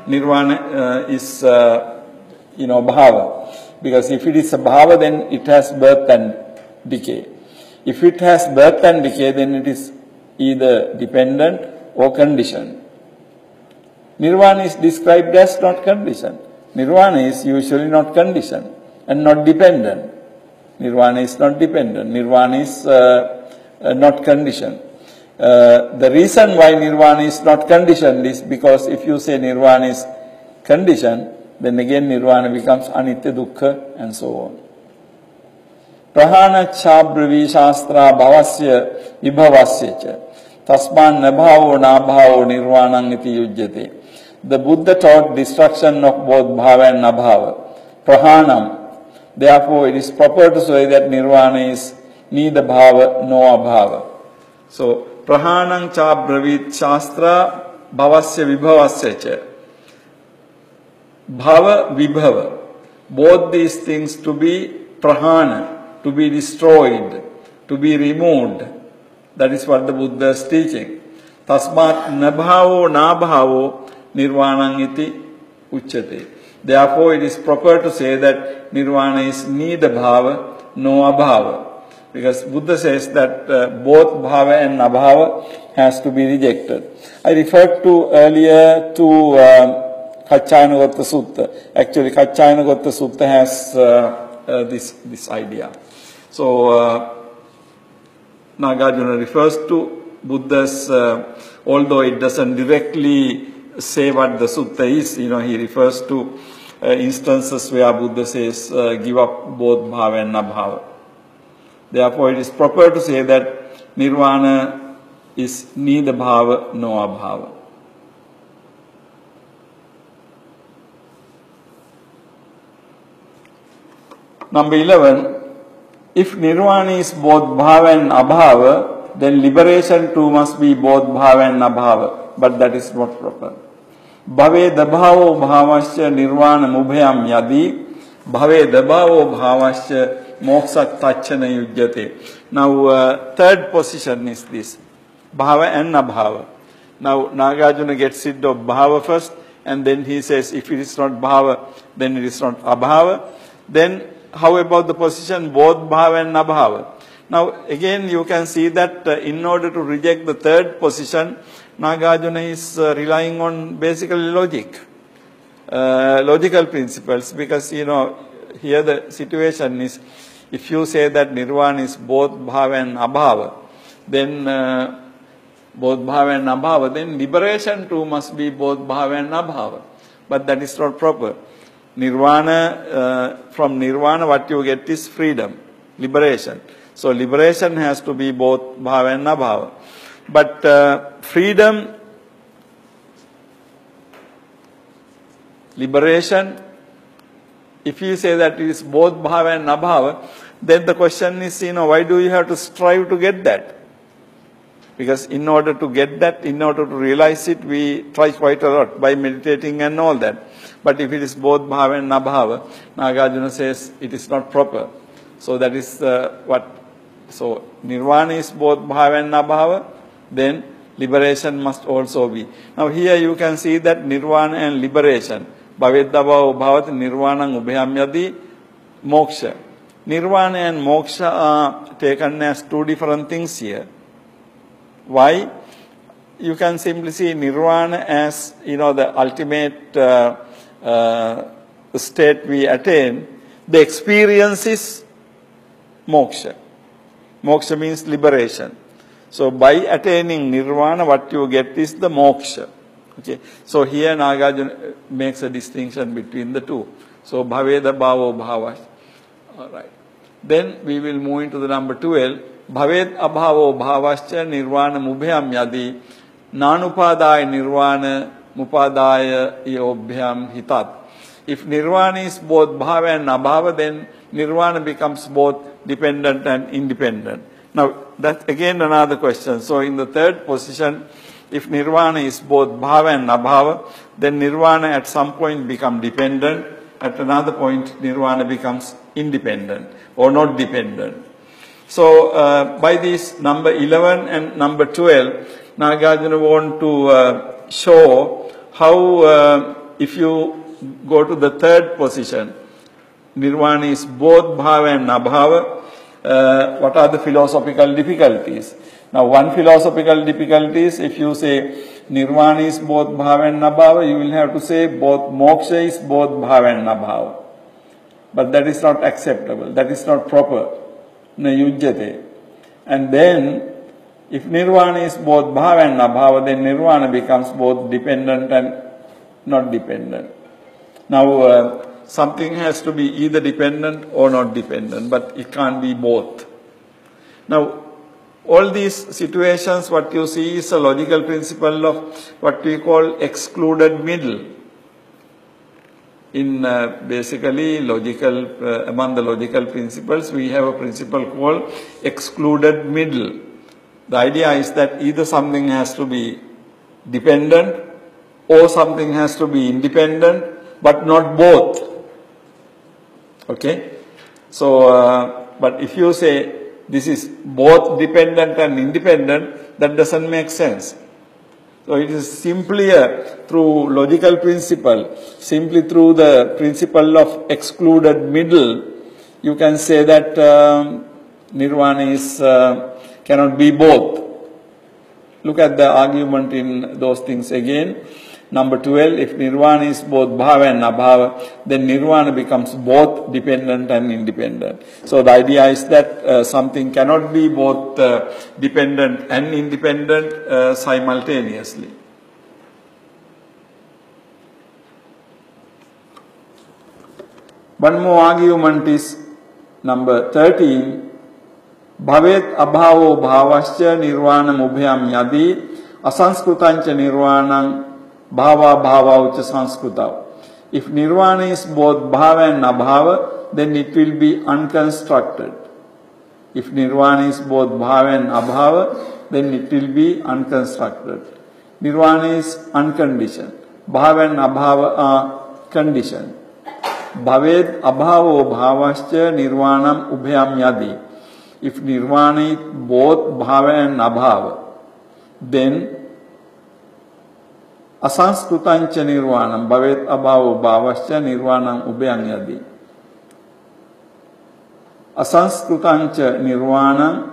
nirvana is, bhava. Because if it is a bhava, then it has birth and decay. If it has birth and decay, then it is either dependent or conditioned. Nirvana is described as not conditioned. Nirvana is usually not conditioned and not dependent. Nirvana is not dependent. Nirvana is not conditioned. The reason why nirvana is not conditioned is because if you say nirvana is conditioned, then again nirvana becomes anitya, dukkha, and so on. Prahana chabravi shastra bhavasya vibhavasya cha tasman nabhavo nabhavo nirvanang iti yujyate. The Buddha taught destruction of both bhava and nabhava. Prahanam. Therefore, it is proper to say that nirvana is neither bhava nor abhava. So, prahanam cha bravit shastra bhavasya vibhavasya cha. Bhava, vibhava. Both these things to be prahana, to be destroyed, to be removed. That is what the Buddha is teaching. Tasmat nabhavo nabhavo nirvanang iti uchyate. Therefore, it is proper to say that nirvana is neither bhava nor abhava. Because Buddha says that both bhava and abhava has to be rejected. I referred to earlier to Kaccayanagotta Sutta. Actually, Kaccayanagotta Sutta has this idea. So, Nagarjuna refers to Buddha's, although it doesn't directly say what the sutta is, he refers to instances where Buddha says, give up both bhava and abhava. Therefore, it is proper to say that nirvana is neither bhava nor abhava. Number 11, if nirvana is both bhava and abhava, then liberation too must be both bhava and abhava. But that is not proper. Bhave dabhavo bhavasya nirvana mubhayam yadi bhave dabhavo bhavasya moksha tachana yujyate. Now, third position is this, bhava and abhava. Now, Nagarjuna gets rid of bhava first, and then he says, if it is not bhava, then it is not abhava. Then, how about the position both bhava and abhava? Now, again, you can see that in order to reject the third position, Nagarjuna is relying on basically logic, logical principles, because, here the situation is, if you say that nirvana is both bhava and abhava, then both bhava and abhava, then liberation too must be both bhava and abhava. But that is not proper. Nirvana, from nirvana what you get is freedom, liberation. So liberation has to be both bhava and abhava. But freedom, liberation, if you say that it is both bhava and abhava, then the question is, why do you have to strive to get that? Because in order to get that, in order to realize it, we try quite a lot by meditating and all that. But if it is both bhava and abhava, Nagarjuna says it is not proper. So that is so nirvana is both bhava and abhava, then liberation must also be. Now here you can see that nirvana and liberation, bhavedabhava bhavat nirvanang ubhayam yadi moksha. Nirvana and moksha are taken as two different things here. Why? You can simply see nirvana as, the ultimate state we attain, the experience is moksha. Moksha means liberation. So by attaining nirvana, what you get is the moksha. Okay. So here Nagarjuna makes a distinction between the two. So bhaveda bhavo bhavash. All right. Then we will move into the number 12. Bhaved abhavo bhavascha nirvana mubhyam yadi nanupadaya nirvana mupadaya yobhyam hitat. If nirvana is both bhava and abhava, then nirvana becomes both dependent and independent. Now, that's again another question. So, in the third position, if nirvana is both bhava and abhava, then nirvana at some point becomes dependent. At another point, nirvana becomes independent or not dependent. So, by this number 11 and number 12, Nagarjuna want to show how if you go to the third position, nirvana is both bhava and abhava. What are the philosophical difficulties? Now, one philosophical difficulty is if you say nirvana is both bhava and abhava, you will have to say both moksha is both bhava and abhava. But that is not acceptable. That is not proper. Na yujyate. And then, if nirvana is both bhava and abhava, then nirvana becomes both dependent and not dependent. Now, something has to be either dependent or not dependent, but it can't be both. Now, all these situations, what you see is a logical principle of what we call excluded middle. In basically logical, among the logical principles, we have a principle called excluded middle. The idea is that either something has to be dependent or something has to be independent, but not both. Okay? So, but if you say this is both dependent and independent, that doesn't make sense. So it is simply through logical principle, simply through the principle of excluded middle, you can say that nirvana is cannot be both. Look at the argument in those things again. Number 12, if nirvana is both bhava and abhava, then nirvana becomes both dependent and independent. So the idea is that something cannot be both dependent and independent simultaneously. One more argument is number 13. Bhavet abhavo bhavascha nirvana mubhyam yadi asanskrutancha nirvanam bhava bhava ucha sanskruta. If nirvana is both bhava and abhava, then it will be unconstructed. If nirvana is both bhava and abhava, then it will be unconstructed. Nirvana is unconditioned. Bhava and abhava are conditioned. Bhaved abhavo bhavascha nirvanam ubhyam yadi. If nirvana is both bhava and abhava, then asanskrutancha nirvanam bhavet abhavo bhavascha nirvanam ubhyam yadi. Asanskrutancha nirvanam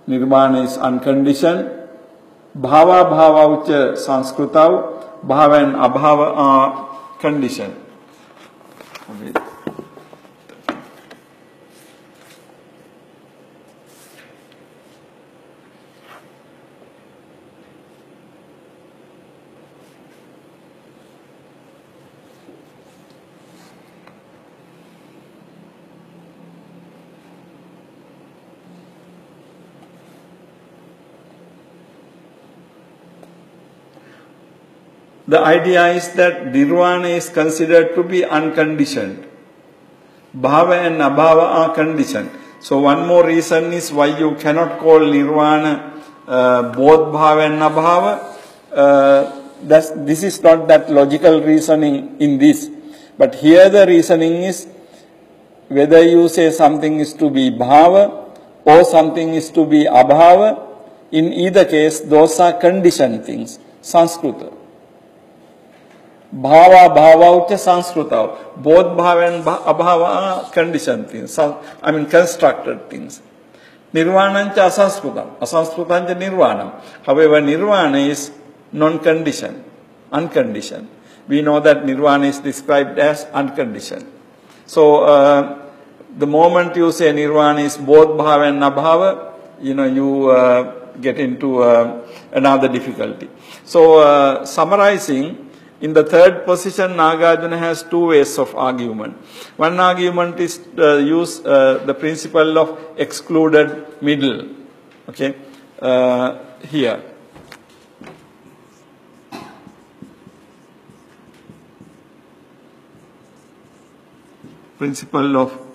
nirvana is unconditioned. Bhava bhava ucha sanskrutav, bhava and abhava are conditioned. The idea is that nirvana is considered to be unconditioned. Bhava and abhava are conditioned. So one more reason is why you cannot call nirvana both bhava and abhava. This is not that logical reasoning in this. But here the reasoning is whether you say something is to be bhava or something is to be abhava. In either case, those are conditioned things. Sanskrita. Bhava, bhava, ucha sanskrita. Both bhava and abhava are conditioned things. Constructed things. Nirvanancha asanskrutam. Asanskrutancha nirvanam. However, nirvana is non-conditioned, unconditioned. We know that nirvana is described as unconditioned. So, the moment you say nirvana is both bhava and abhava, you get into another difficulty. So, summarizing, in the third position, Nagarjuna has two ways of argument. One argument is use the principle of excluded middle. Okay, here. Principle of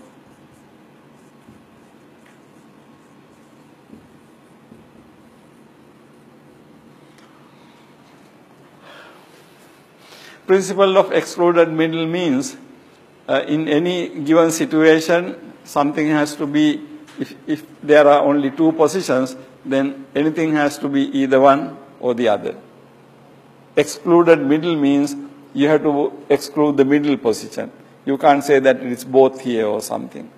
excluded middle means in any given situation, something has to be, if there are only two positions, then anything has to be either one or the other. Excluded middle means you have to exclude the middle position. You can't say that it's both here or something.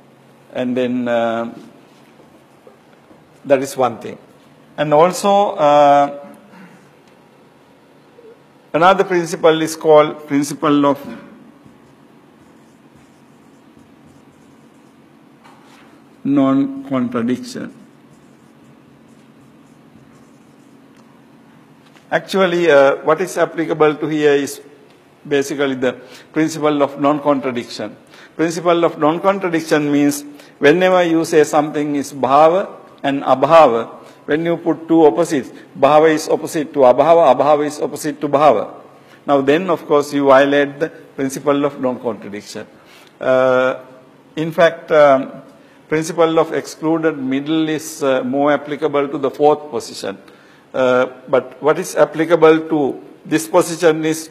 And then that is one thing. And also, another principle is called principle of non-contradiction. Actually, what is applicable to here is basically the principle of non-contradiction. Principle of non-contradiction means whenever you say something is bhava and abhava, when you put two opposites, bhava is opposite to abhava, abhava is opposite to bhava. Now then, of course, you violate the principle of non-contradiction. In fact, principle of excluded middle is more applicable to the fourth position. But what is applicable to this position is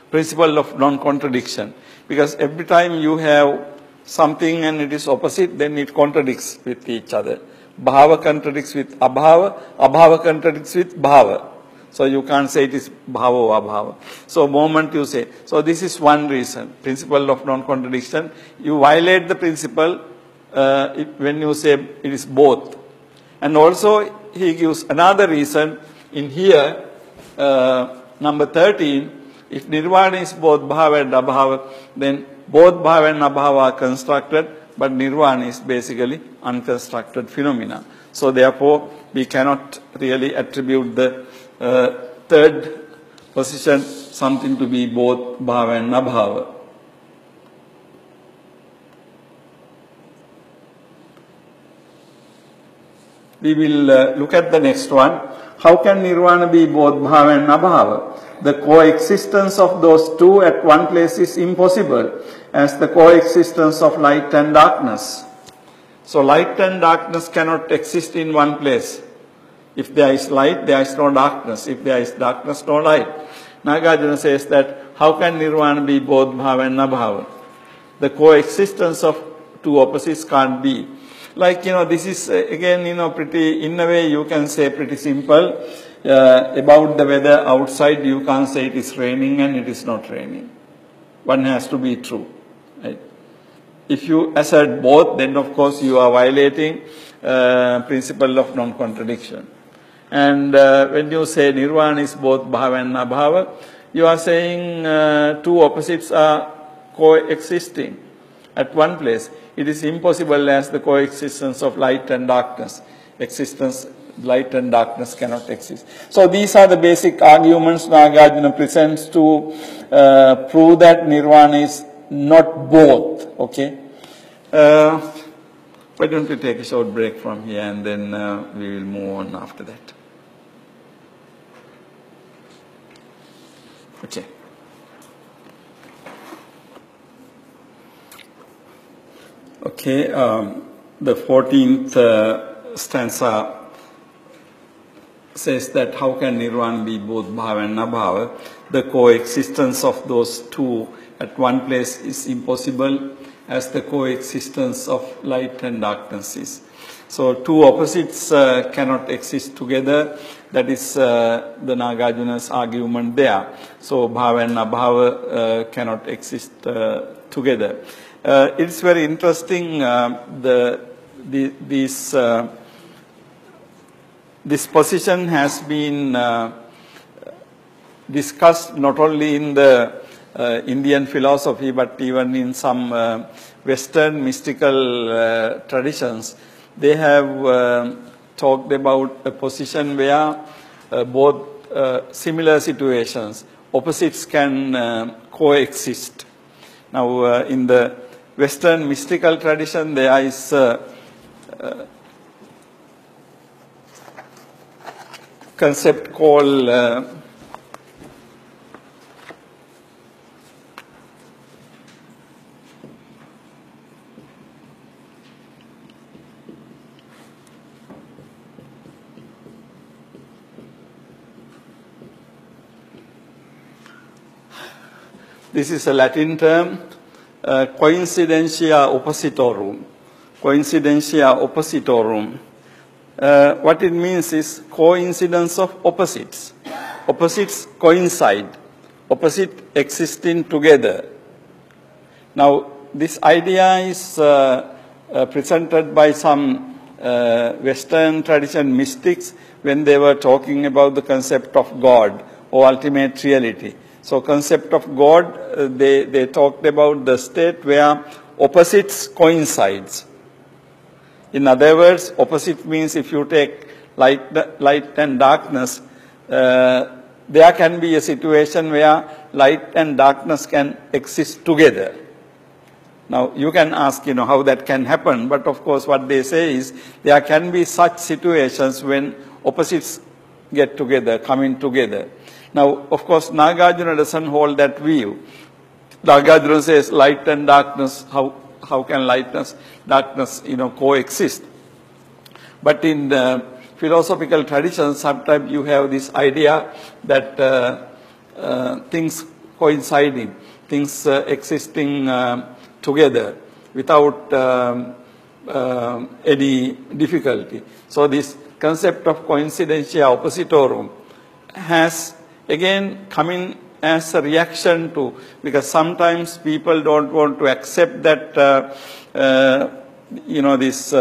principle of non-contradiction. Because every time you have something and it is opposite, then it contradicts with each other. Bhava contradicts with abhava, abhava contradicts with bhava. So you can't say it is bhava or abhava. So moment you say, so this is one reason, principle of non-contradiction. You violate the principle when you say it is both. And also he gives another reason in here, number 13, if nirvana is both bhava and abhava, then both bhava and abhava are constructed, but nirvana is basically unconstructed phenomena. So therefore, we cannot really attribute the third position something to be both bhava and abhava. We will look at the next one. How can nirvana be both bhava and abhava? The coexistence of those two at one place is impossible, as the coexistence of light and darkness. So light and darkness cannot exist in one place. If there is light, there is no darkness. If there is darkness, no light. Nagarjuna says that how can nirvana be both bhava and abhava? The coexistence of two opposites can't be. Like, this is again, pretty, in a way you can say pretty simple. About the weather outside, you can't say it is raining and it is not raining. One has to be true. Right? If you assert both, then of course you are violating principle of non-contradiction. And when you say nirvana is both bhava and abhava, you are saying two opposites are coexisting at one place. It is impossible as the coexistence of light and darkness. Light and darkness cannot exist. So these are the basic arguments Nagarjuna presents to prove that nirvana is not both. Okay. Why don't we take a short break from here and then we will move on after that. Okay. Okay, the 14th stanza says that how can nirvana be both bhava and abhava? The coexistence of those two at one place is impossible, as the coexistence of light and darkness is. So two opposites cannot exist together. That is the Nagarjuna's argument there. So bhava and abhava cannot exist together. It's very interesting, the this position has been discussed not only in the Indian philosophy, but even in some Western mystical traditions. They have talked about a position where both similar situations, opposites can coexist. Now, in the Western mystical tradition, there is concept called this is a Latin term, coincidentia oppositorum. Coincidentia oppositorum. What it means is coincidence of opposites. Opposites coincide. Opposites existing together. Now, this idea is presented by some Western tradition mystics when they were talking about the concept of God or ultimate reality. So, concept of God, they talked about the state where opposites coincides. In other words, opposite means if you take light and darkness, there can be a situation where light and darkness can exist together. Now, you can ask, how that can happen, but of course what they say is there can be such situations when opposites get together, coming together. Now, of course, Nagarjuna doesn't hold that view. Nagarjuna says light and darkness, how can darkness, coexist? But in the philosophical traditions, sometimes you have this idea that things coinciding, things existing together without any difficulty. So this concept of coincidentia oppositorum has again come in as a reaction to, because sometimes people don't want to accept that, this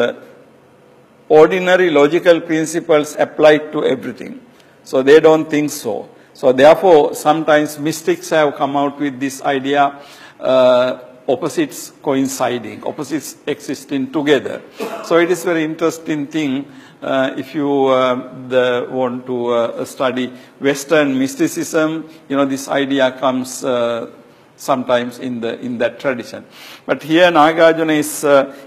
ordinary logical principles apply to everything. So they don't think so. So therefore, sometimes mystics have come out with this idea, opposites coinciding, opposites existing together. So it is very interesting thing. If you want to study Western mysticism, this idea comes sometimes in that tradition. But here Nagarjuna is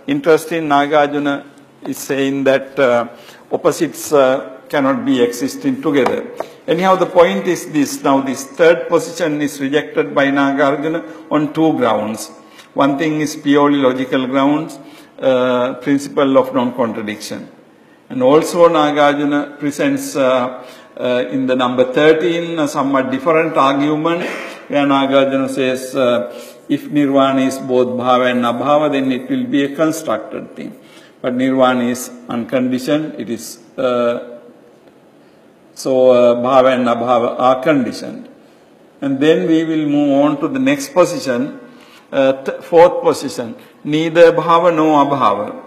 interesting. Nagarjuna is saying that opposites cannot be existing together. Anyhow, the point is this. Now, this third position is rejected by Nagarjuna on two grounds. One thing is purely logical grounds, principle of non-contradiction. And also Nagarjuna presents in the number 13 a somewhat different argument where Nagarjuna says if nirvana is both bhava and abhava, then it will be a constructed thing. But nirvana is unconditioned, it is so bhava and abhava are conditioned. And then we will move on to the next position, fourth position, neither bhava nor abhava.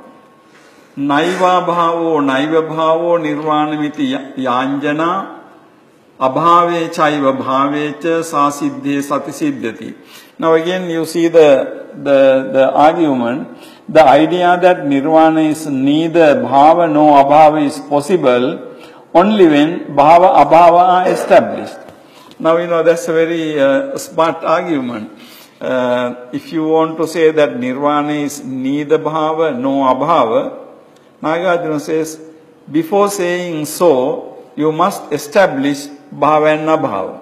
Naiva bhavo nirvanamiti yanjana abhave chaiva bhavecha sasiddhe satisiddhati. Now again you see the argument. The idea that nirvana is neither bhava nor abhava is possible only when bhava abhava are established. Now that's a very smart argument. If you want to say that nirvana is neither bhava nor abhava, Nagarjuna says, before saying so, you must establish bhava and abhava.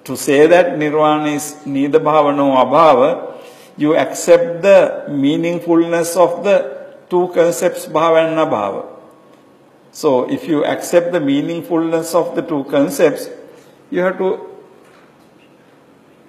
To say that nirvana is neither bhava nor abhava, you accept the meaningfulness of the two concepts bhava and abhava. So, if you accept the meaningfulness of the two concepts, you have to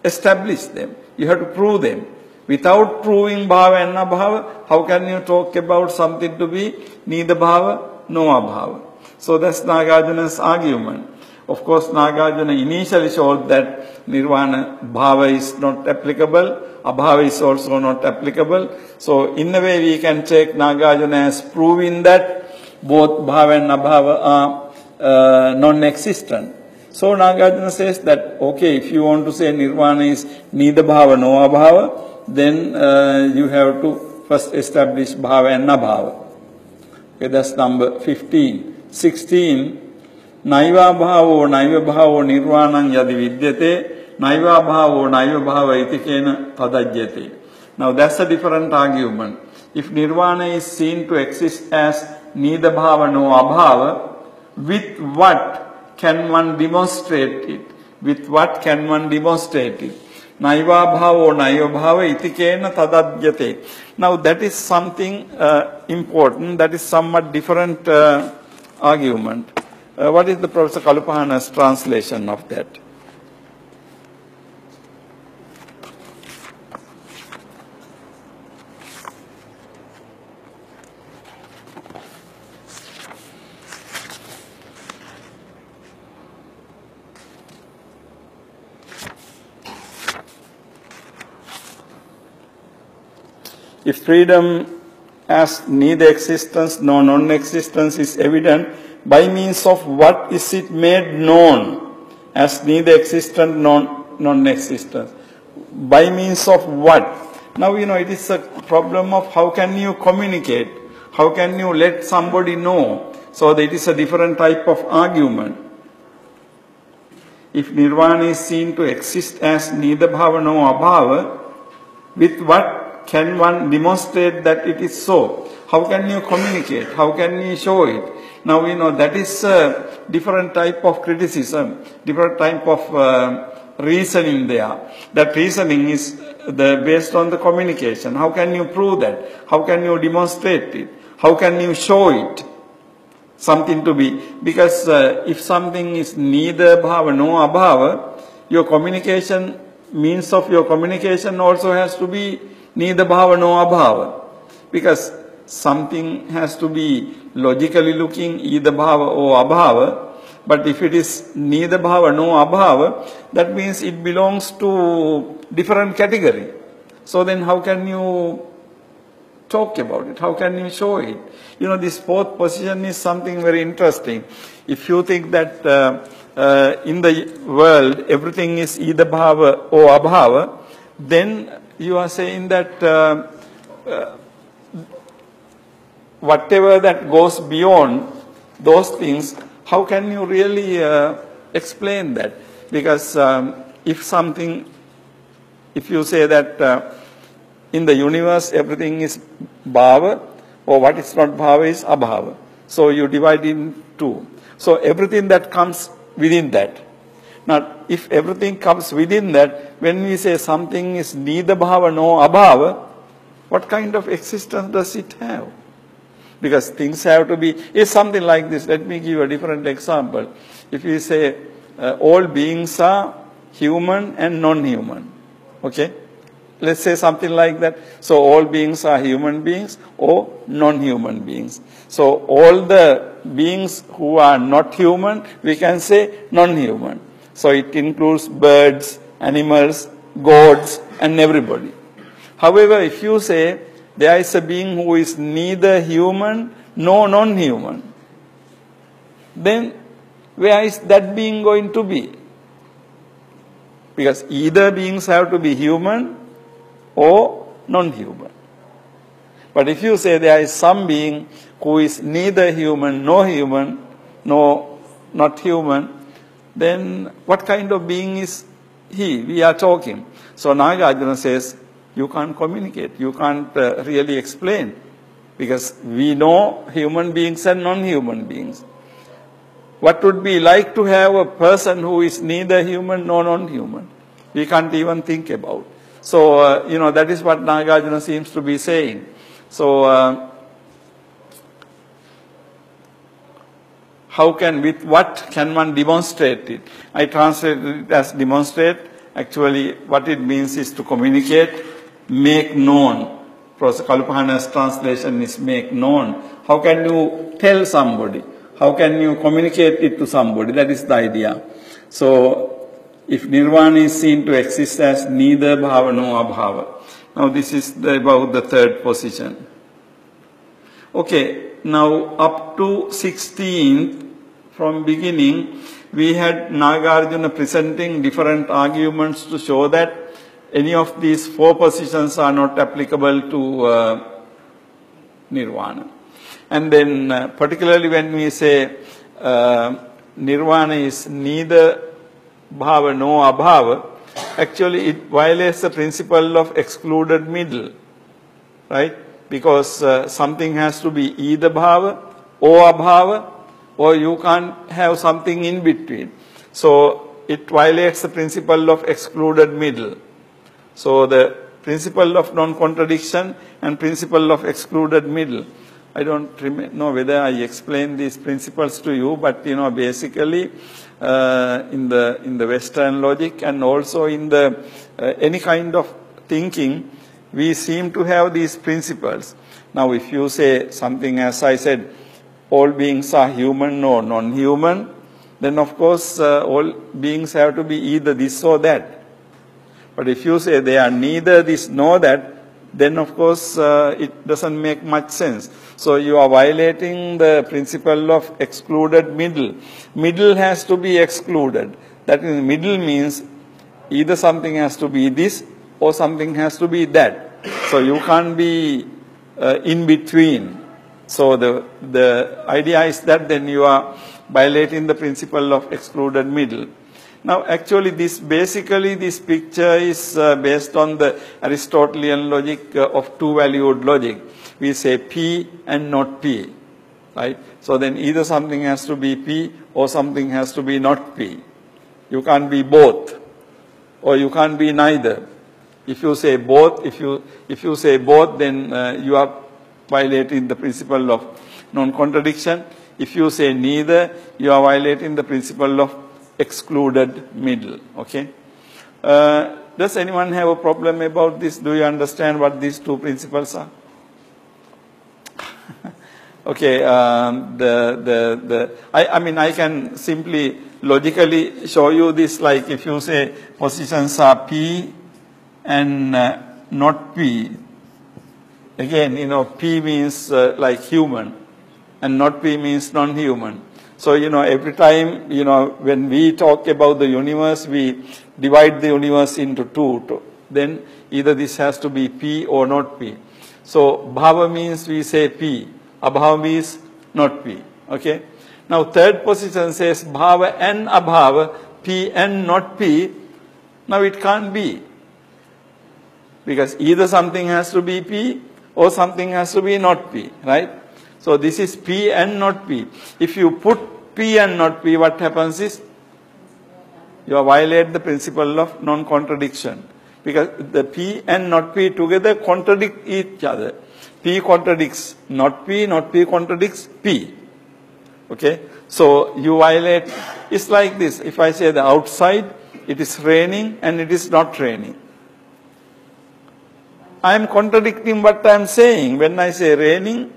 establish them. You have to prove them. Without proving bhava and abhava, how can you talk about something to be neither bhava nor abhava? So that's Nagarjuna's argument. Of course, Nagarjuna initially showed that Nirvana Bhava is not applicable, Abhava is also not applicable. So, in a way, we can take Nagarjuna as proving that both Bhava and Abhava are non-existent. So, Nagarjuna says that, okay, if you want to say Nirvana is neither Bhava nor Abhava, then you have to first establish Bhava and Abhava. Okay, that's number 15. 16. Naiva bhavo naiva bhavo nirvanam yadi vidyate naiva bhavo naiva bhava itikena tadajyate. Now that's a different argument. If nirvana is seen to exist as neither bhava nor abhava, with what can one demonstrate it? With what can one demonstrate it? Naiva bhavo naiva bhava itikena tadajyate. Now that is something important, that is somewhat different argument. What is the Professor Kalupahana's translation of that? If freedom as neither existence nor non-existence is evident, by means of what is it made known as neither existent nor non-existence? By means of what? Now, it is a problem of how can you communicate? How can you let somebody know? So that it is a different type of argument. If nirvana is seen to exist as neither bhava nor abhava, with what can one demonstrate that it is so? How can you communicate? How can you show it? Now, that is a different type of criticism, different type of reasoning there. That reasoning is based on the communication. How can you prove that? How can you demonstrate it? How can you show it? Something to be, because if something is neither bhava nor abhava, your communication, means of your communication also has to be neither bhava nor abhava. Because something has to be logically looking either bhava or abhava, but if it is neither bhava nor abhava, that means it belongs to different category. So then how can you talk about it? How can you show it? This fourth position is something very interesting. If you think that in the world everything is either bhava or abhava, then you are saying that whatever that goes beyond those things, how can you really explain that? Because if you say that in the universe everything is bhava, or what is not bhava is abhava. So you divide in two. So everything that comes within that. Now, if everything comes within that, when we say something is neither bhava nor abhava, what kind of existence does it have? Because things have to be, it's something like this. Let me give you a different example. If we say all beings are human and non-human, okay? Let's say something like that. So all beings are human beings or non-human beings. So all the beings who are not human, we can say non-human. So it includes birds, animals, gods, and everybody. However, if you say there is a being who is neither human nor non-human, then where is that being going to be? Because either beings have to be human or non-human. But if you say there is some being who is neither human nor not human, then what kind of being is he? We are talking. So Nagarjuna says, you can't communicate, you can't really explain, because we know human beings and non-human beings. What would be like to have a person who is neither human nor non-human? We can't even think about. So, that is what Nagarjuna seems to be saying. So, with what can one demonstrate it? I translated it as demonstrate. Actually, what it means is to communicate, make known. Professor Kalupahana's translation is make known. How can you tell somebody? how can you communicate it to somebody? That is the idea. So, if nirvana is seen to exist as neither bhava nor abhava. Now, this is about the third position. Okay, now up to 16th, from beginning, we had Nagarjuna presenting different arguments to show that any of these four positions are not applicable to nirvana. And then particularly when we say nirvana is neither bhava nor abhava, actually it violates the principle of excluded middle, right? Because something has to be either bhava or abhava, or you can't have something in between. So it violates the principle of excluded middle. So the principle of non-contradiction and principle of excluded middle. I don't know whether I explained these principles to you, but basically in the Western logic and also in the any kind of thinking, we seem to have these principles. Now, if you say something, as I said, all beings are human or non-human, then of course all beings have to be either this or that. But if you say they are neither this nor that, then of course it doesn't make much sense. So you are violating the principle of excluded middle. Middle has to be excluded. That is, middle means either something has to be this or something has to be that. So you can't be in between. So the idea is that then you are violating the principle of excluded middle. Now, actually, this picture is based on the Aristotelian logic of two-valued logic. We say P and not P, right? So then either something has to be P or something has to be not P. You can't be both, or you can't be neither. If you say both, if you say both, then you are violating the principle of non-contradiction. If you say neither, you are violating the principle of excluded middle. Okay. Does anyone have a problem about this? Do you understand what these two principles are? Okay. I mean, I can simply logically show you this. Like if you say positions are P and not P. Again, P means like human, and not P means non-human. So, every time, when we talk about the universe, we divide the universe into two. Then either this has to be P or not P. So, bhava means we say P. Abhava means not P. Okay. Now, third position says bhava and abhava, P and not P. Now, it can't be. Because either something has to be P or something has to be not P, right? So this is P and not P. If you put P and not P, what happens is you violate the principle of non-contradiction. Because the P and not P together contradict each other. P contradicts not P contradicts P. Okay? So you violate, it's like this. If I say the outside, it is raining and it is not raining. I am contradicting what I am saying. When I say raining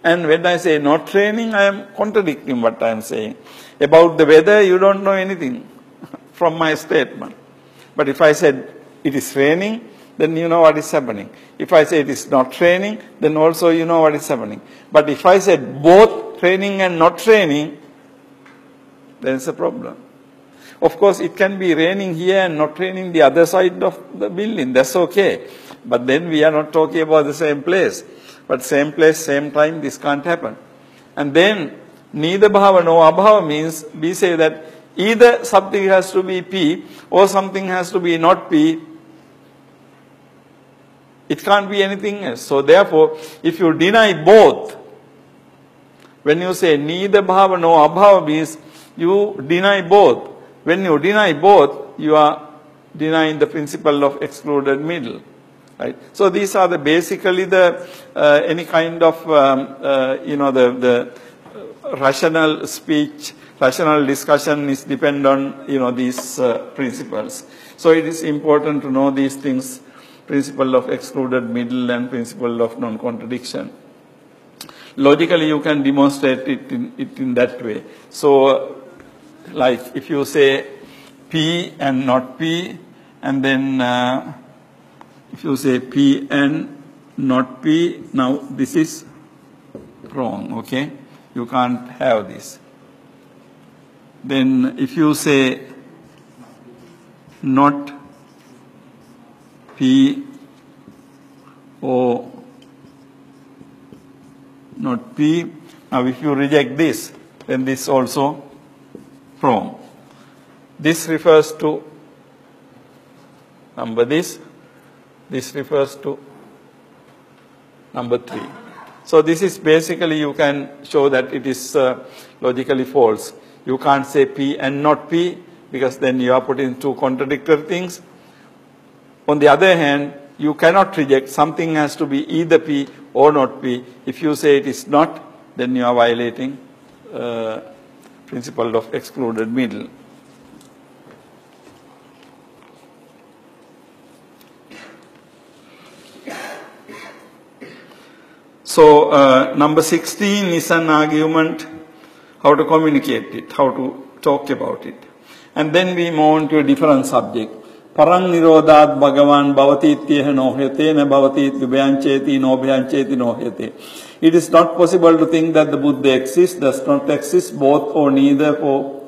and when I say not raining, I am contradicting what I am saying. About the weather, you don't know anything from my statement. But if I said it is raining, then you know what is happening. If I say it is not raining, then also you know what is happening. But if I said both raining and not raining, there is a problem. Of course, it can be raining here and not raining the other side of the building. That's okay. But then we are not talking about the same place. But same place, same time, this can't happen. And then, neither bhava nor abhava means we say that either something has to be P or something has to be not P. It can't be anything else. So therefore, if you deny both, when you say neither bhava nor abhava means you deny both. When you deny both, you are denying the principle of excluded middle. Right? So these are basically the any kind of the rational speech, rational discussion is depend on these principles. So it is important to know these things: principle of excluded middle and principle of non-contradiction. logically you can demonstrate it in that way. So, like if you say P and not P, and then if you say P and not P, now this is wrong, okay? You can't have this. Then if you say not P or not P, now if you reject this, then this also wrong. This refers to number this refers to number 3. So this is basically, you can show that it is logically false. You can't say P and not P, because then you are putting two contradictory things. On the other hand, you cannot reject, something has to be either P or not P. If you say it is not, then you are violating principle of excluded middle. So number 16 is an argument, how to communicate it, how to talk about it. And then we move on to a different subject. Parang nirodhat bhagavan bhavati ityeh nohyate na bhavati ityubhyancheti nobhyancheti nohyate. It is not possible to think that the Buddha exists, does not exist, both or neither for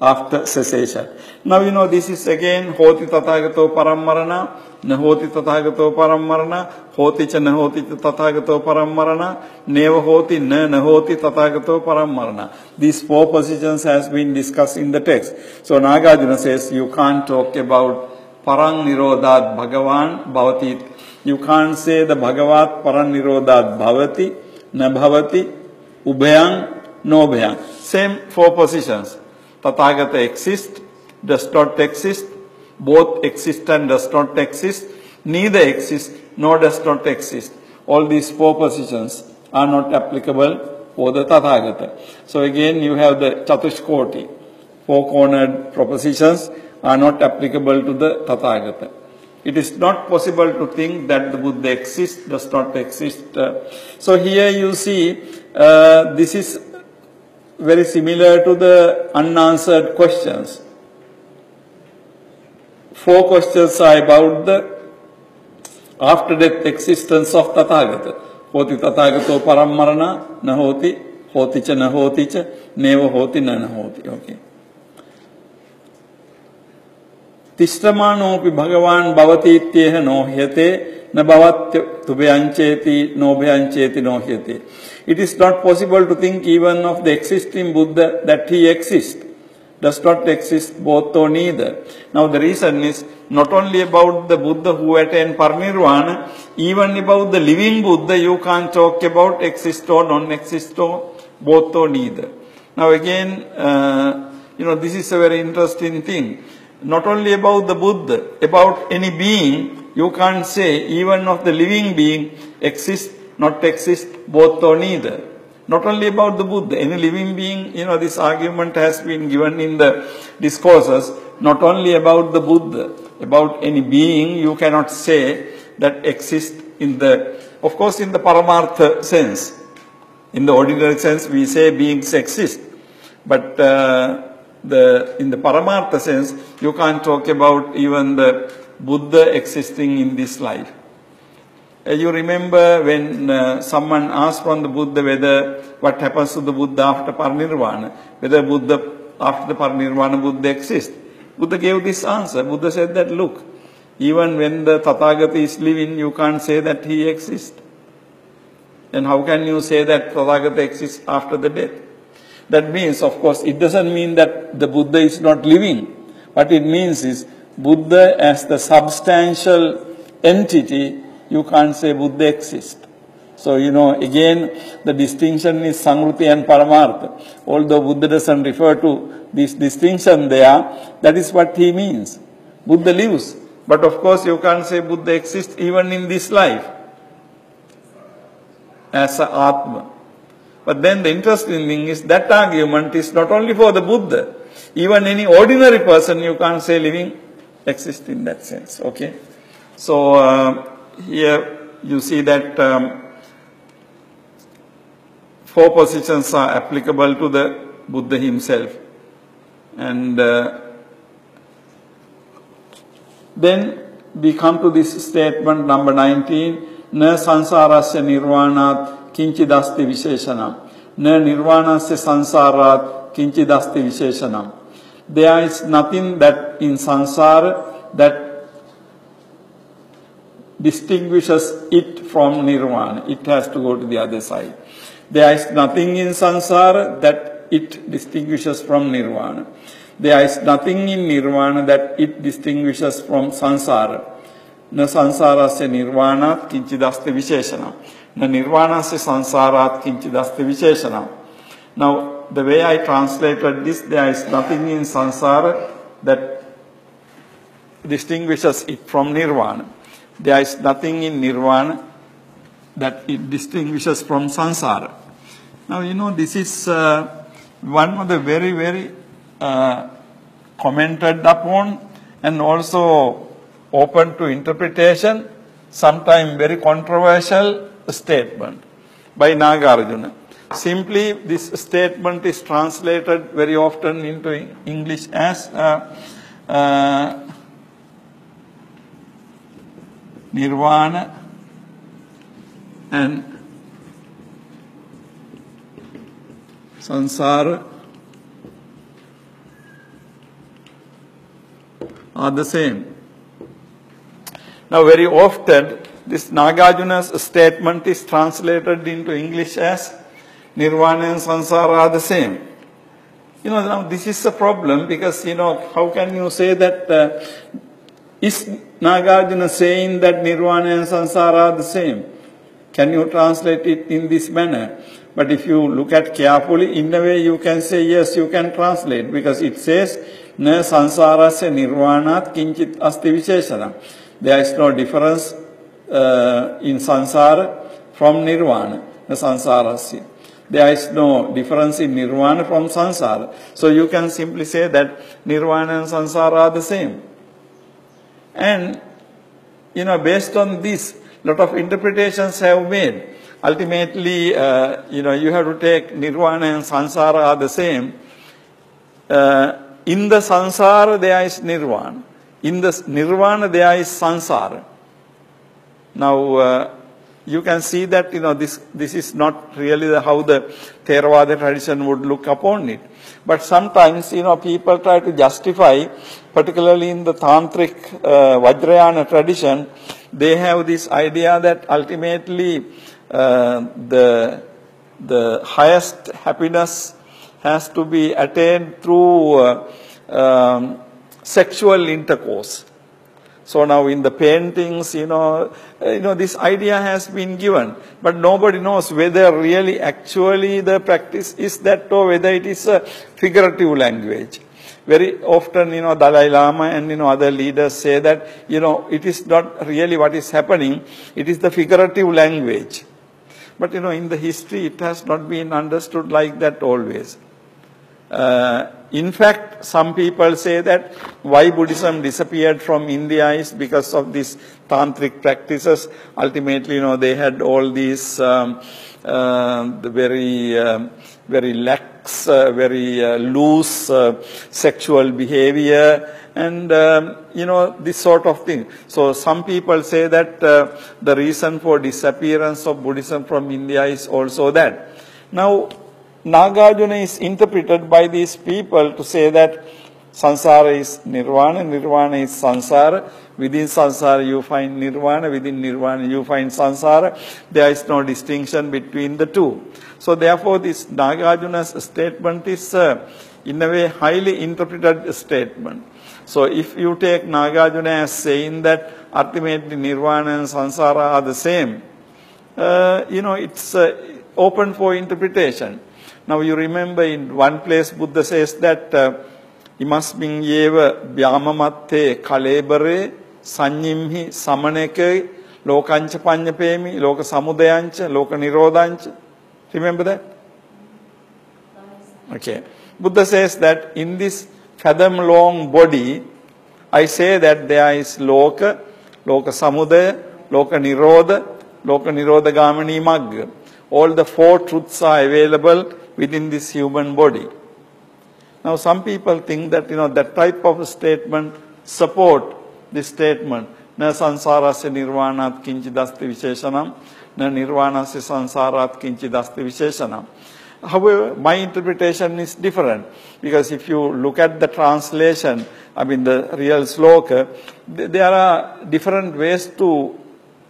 after cessation. Now you know this is again hoti tathagato parammarana, nahoti tathagato parammarana, hoti cha nahoti tathagato parammarana, neva hoti na nahoti tathagato parammarana. These four positions has been discussed in the text. So Nagarjuna says you can't talk about parang nirodhat bhagavan bhavati. You can't say the bhagavat parang nirodhat bhavati, na bhavati, ubhayang, no bhayang. Same four positions. Tathagata exists, does not exist, both exist and does not exist, neither exists nor does not exist. All these four positions are not applicable for the Tathagata. So again you have the Chatushkoti, four-cornered propositions are not applicable to the Tathagata. It is not possible to think that the Buddha exists, does not exist. So here you see this is very similar to the unanswered questions. Four questions are about the after-death existence of Tathagata. Hoti Tathagato parammarana, nahoti, hoti cha nahoti cha, neva hoti na nahoti. Okay. Tishtamanopi bhagavan bhavati ityeh nohyate, na bhavat tubhyancheti nobhyancheti nohyate. It is not possible to think even of the existing Buddha that he exists, does not exist both or neither. Now the reason is not only about the Buddha who attained parinirvana, even about the living Buddha you can't talk about exist or non-exist or both or neither. Now again, this is a very interesting thing. Not only about the Buddha, about any being, you can't say even of the living being exist, not exist, both or neither. Not only about the Buddha, any living being, this argument has been given in the discourses, not only about the Buddha, about any being, you cannot say that exists in the, of course in the Paramartha sense. In the ordinary sense we say beings exist, but in the Paramartha sense, you can't talk about even the Buddha existing in this life. You remember when someone asked from the Buddha whether what happens to the Buddha after parinirvana, whether Buddha after the parinirvana Buddha exists. Buddha gave this answer. Buddha said that, look, even when the Tathagata is living, you can't say that he exists. Then how can you say that Tathagata exists after the death? That means, of course, it doesn't mean that the Buddha is not living. What it means is, Buddha as the substantial entity, you can't say Buddha exists. So, again, the distinction is Samruti and Paramartha. Although Buddha doesn't refer to this distinction there, that is what he means. Buddha lives. But of course, you can't say Buddha exists even in this life as a Atma. But then the interesting thing is that argument is not only for the Buddha. Even any ordinary person, you can't say living exists in that sense. Okay. So here you see that four positions are applicable to the Buddha himself. And then we come to this statement number 19, Na sansarasya nirvanat kinchidasti visheshanam. Na nirvanasya sansarat kinchidasti visheshanam. There is nothing that in sansara that distinguishes it from nirvana. It has to go to the other side. There is nothing in sansara that it distinguishes from nirvana. There is nothing in nirvana that it distinguishes from sansara. Na sansarasya nirvanat kinchidasti visheshanam. Na nirvanasya sansarat kinchidasti visheshanam. Now, the way I translated this, there is nothing in sansara that distinguishes it from nirvana. There is nothing in nirvana that it distinguishes from sansara. Now, you know, this is one of the very, very commented upon and also open to interpretation, sometimes very controversial statement by Nagarjuna. Simply, this statement is translated very often into English as nirvana and sansara are the same. Now, very often, this Nagarjuna's statement is translated into English as nirvana and sansara are the same. You know, now this is a problem because, you know, how can you say that, is Nagarjuna saying that nirvana and sansara are the same? Can you translate it in this manner? But if you look at carefully, in a way you can say, yes, you can translate because it says, na sansarasya nirvanat kinchit asti visheshanam. There is no difference in sansara from nirvana, na sansarasya. There is no difference in nirvana from sansara. So you can simply say that nirvana and sansara are the same. And, you know, based on this, lot of interpretations have made. Ultimately, you know, you have to take nirvana and sansara are the same. In the sansara, there is nirvana. In the nirvana, there is sansara. Now, you can see that, you know, this is not really how the Theravada tradition would look upon it. But sometimes, you know, people try to justify, particularly in the Tantric Vajrayana tradition, they have this idea that ultimately the highest happiness has to be attained through sexual intercourse. So now in the paintings, you know, this idea has been given, but nobody knows whether really actually the practice is that or whether it is a figurative language. Very often, you know, Dalai Lama and, you know, other leaders say that, you know, it is not really what is happening, it is the figurative language. But, you know, in the history, it has not been understood like that always. In fact, some people say that why Buddhism disappeared from India is because of these tantric practices. Ultimately, you know, they had all these very lax, very loose sexual behavior and, you know, this sort of thing. So some people say that the reason for disappearance of Buddhism from India is also that. Now, Nagarjuna is interpreted by these people to say that sansara is nirvana, nirvana is sansara. Within sansara you find nirvana, within nirvana you find sansara. There is no distinction between the two. So therefore this Nagarjuna's statement is in a way highly interpreted statement. So if you take Nagarjuna as saying that ultimately nirvana and sansara are the same, you know, it's open for interpretation. Now you remember in one place Buddha says that imasmin yeva vyamamatte kalebare sanyimhi samaneke lokancha panyapemi loka samudayancha loka nirodhancha. Remember that? Okay. Buddha says that in this fathom long body, I say that there is loka samudaya, loka nirodha gamani magga. all the four truths are available within this human body. Now some people think that, that type of statement support this statement, na sansarasya nirvanat kinchidasti visheshanam, na nirvanasya sansarat kinchidasti visheshanam. However, my interpretation is different, because if you look at the translation, the real sloka, there are different ways to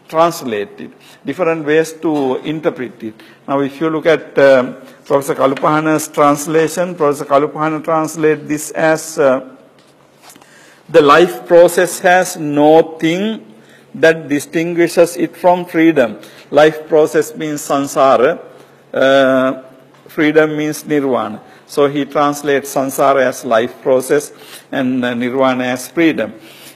translate it, different ways to interpret it. Now, if you look at Professor Kalupahana's translation, Professor Kalupahana translates this as the life process has no thing that distinguishes it from freedom. Life process means sansara, freedom means nirvana. So he translates sansara as life process and nirvana as freedom.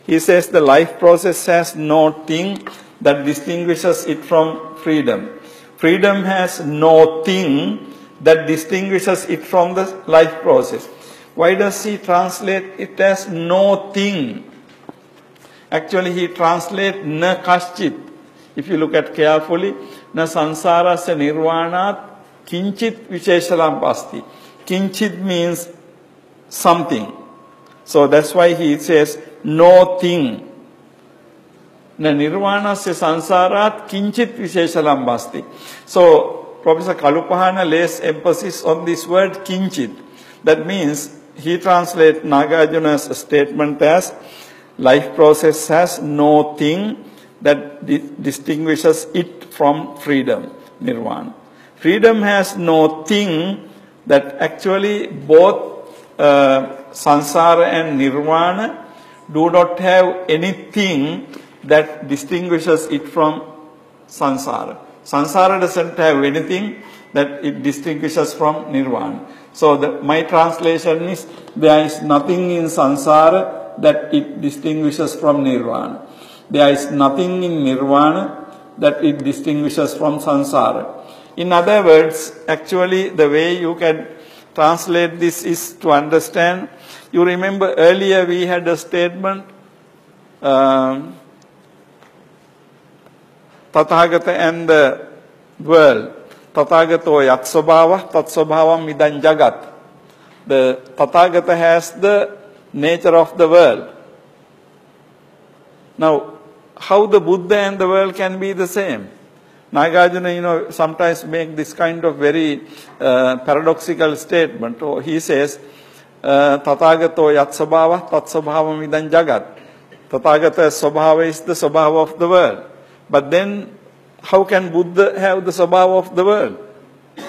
He says the life process has no thing that distinguishes it from freedom. Freedom has no thing that distinguishes it from the life process. Why does he translate it as no thing? Actually, he translates na kaschit. If you look at carefully, na sansarasya nirvanat kinchit visheshalam pasti. Kinchit means something. So that's why he says no thing. Na nirvanasya sansarat kinchit visheshalam pasti. So Professor Kalupahana lays emphasis on this word kinchit. That means he translates Nagarjuna's statement as life process has no thing that distinguishes it from freedom, nirvana. Freedom has no thing that actually both sansara and nirvana do not have anything that distinguishes it from sansara. Sansara doesn't have anything that it distinguishes from nirvana. So my translation is, there is nothing in sansara that it distinguishes from nirvana. There is nothing in nirvana that it distinguishes from sansara. In other words, actually the way you can translate this is to understand. You remember earlier we had a statement, Tathagata and the world. Tathagato yatsvabhava, tatsvabhavam idam jagat. The Tathagata has the nature of the world. Now, how the Buddha and the world can be the same? Nagarjuna, sometimes make this kind of very paradoxical statement. He says, Tathagato yatsvabhava, tatsvabhavam idam jagat. Tathagata's svabhava is the svabhava of the world. But then, how can Buddha have the svabhava of the world?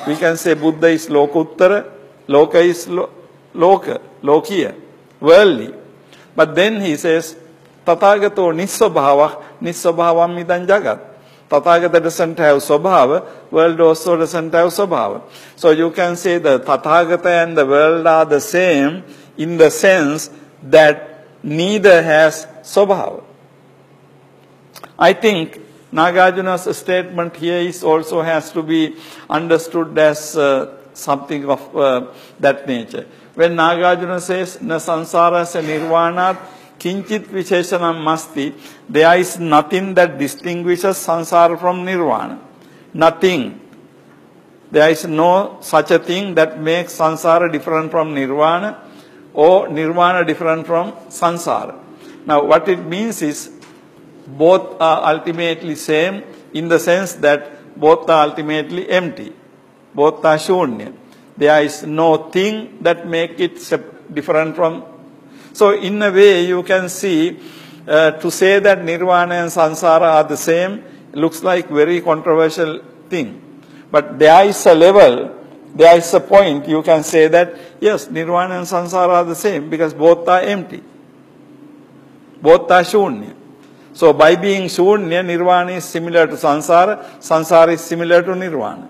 We can say Buddha is lokuttara, loka is loka, lokiya, worldly. But then he says, Tathagato nisvabhava, nisvabhavam idam jagat. Tathagata doesn't have svabhava, world also doesn't have svabhava. So you can say the Tathagata and the world are the same in the sense that neither has svabhava. I think Nagarjuna's statement here is also has to be understood as something of that nature. When Nagarjuna says, na sansarasya nirvanat kinchit visheshanam masti, there is nothing that distinguishes sansara from nirvana. Nothing. There is no such a thing that makes sansara different from nirvana or nirvana different from sansara. Now what it means is, both are ultimately same in the sense that both are ultimately empty. Both are shunya. There is no thing that make it different from. So in a way you can see, to say that nirvana and sansara are the same looks like very controversial thing. But there is a level, there is a point you can say that yes, nirvana and sansara are the same because both are empty. Both are shunya. So by being shunya, nirvana is similar to sansara, sansara is similar to nirvana.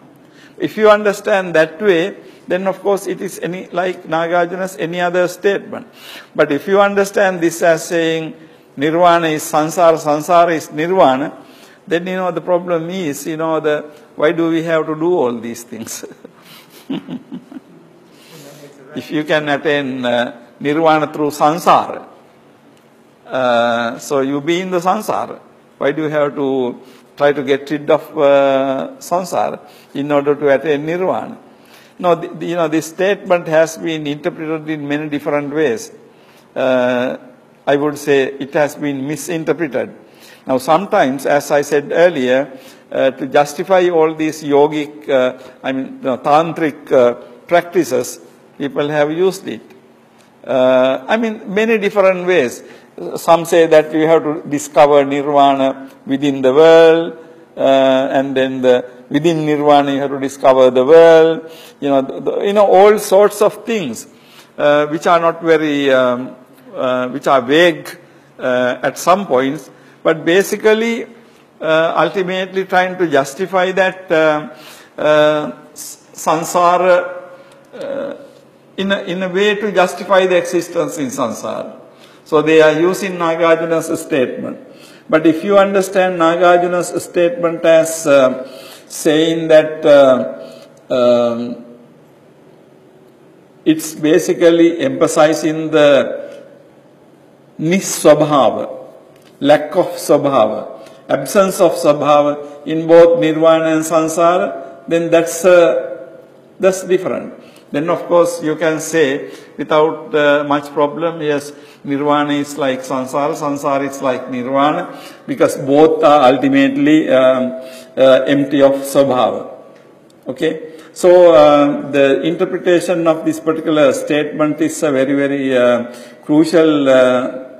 If you understand that way, then of course it is like Nagarjuna's any other statement. But if you understand this as saying nirvana is sansara, sansara is nirvana, then the problem is, why do we have to do all these things? If you can attain nirvana through sansara, so you be in the sansara. Why do you have to try to get rid of samsara in order to attain nirvana. No, this statement has been interpreted in many different ways. I would say it has been misinterpreted. Now, sometimes, as I said earlier, to justify all these yogic, tantric practices, people have used it. Many different ways. Some say that we have to discover nirvana within the world, and then within nirvana you have to discover the world. All sorts of things which are not very, which are vague at some points, but basically, ultimately trying to justify that samsara in a way to justify the existence in samsara. So they are using Nagarjuna's statement. But if you understand Nagarjuna's statement as saying that it's basically emphasizing the nisvabhava, lack of svabhava, absence of svabhava in both nirvana and samsara, then that's different. Then of course you can say without much problem, yes, nirvana is like samsara, samsara is like nirvana, because both are ultimately empty of svabhava. Okay? So the interpretation of this particular statement is a very, very crucial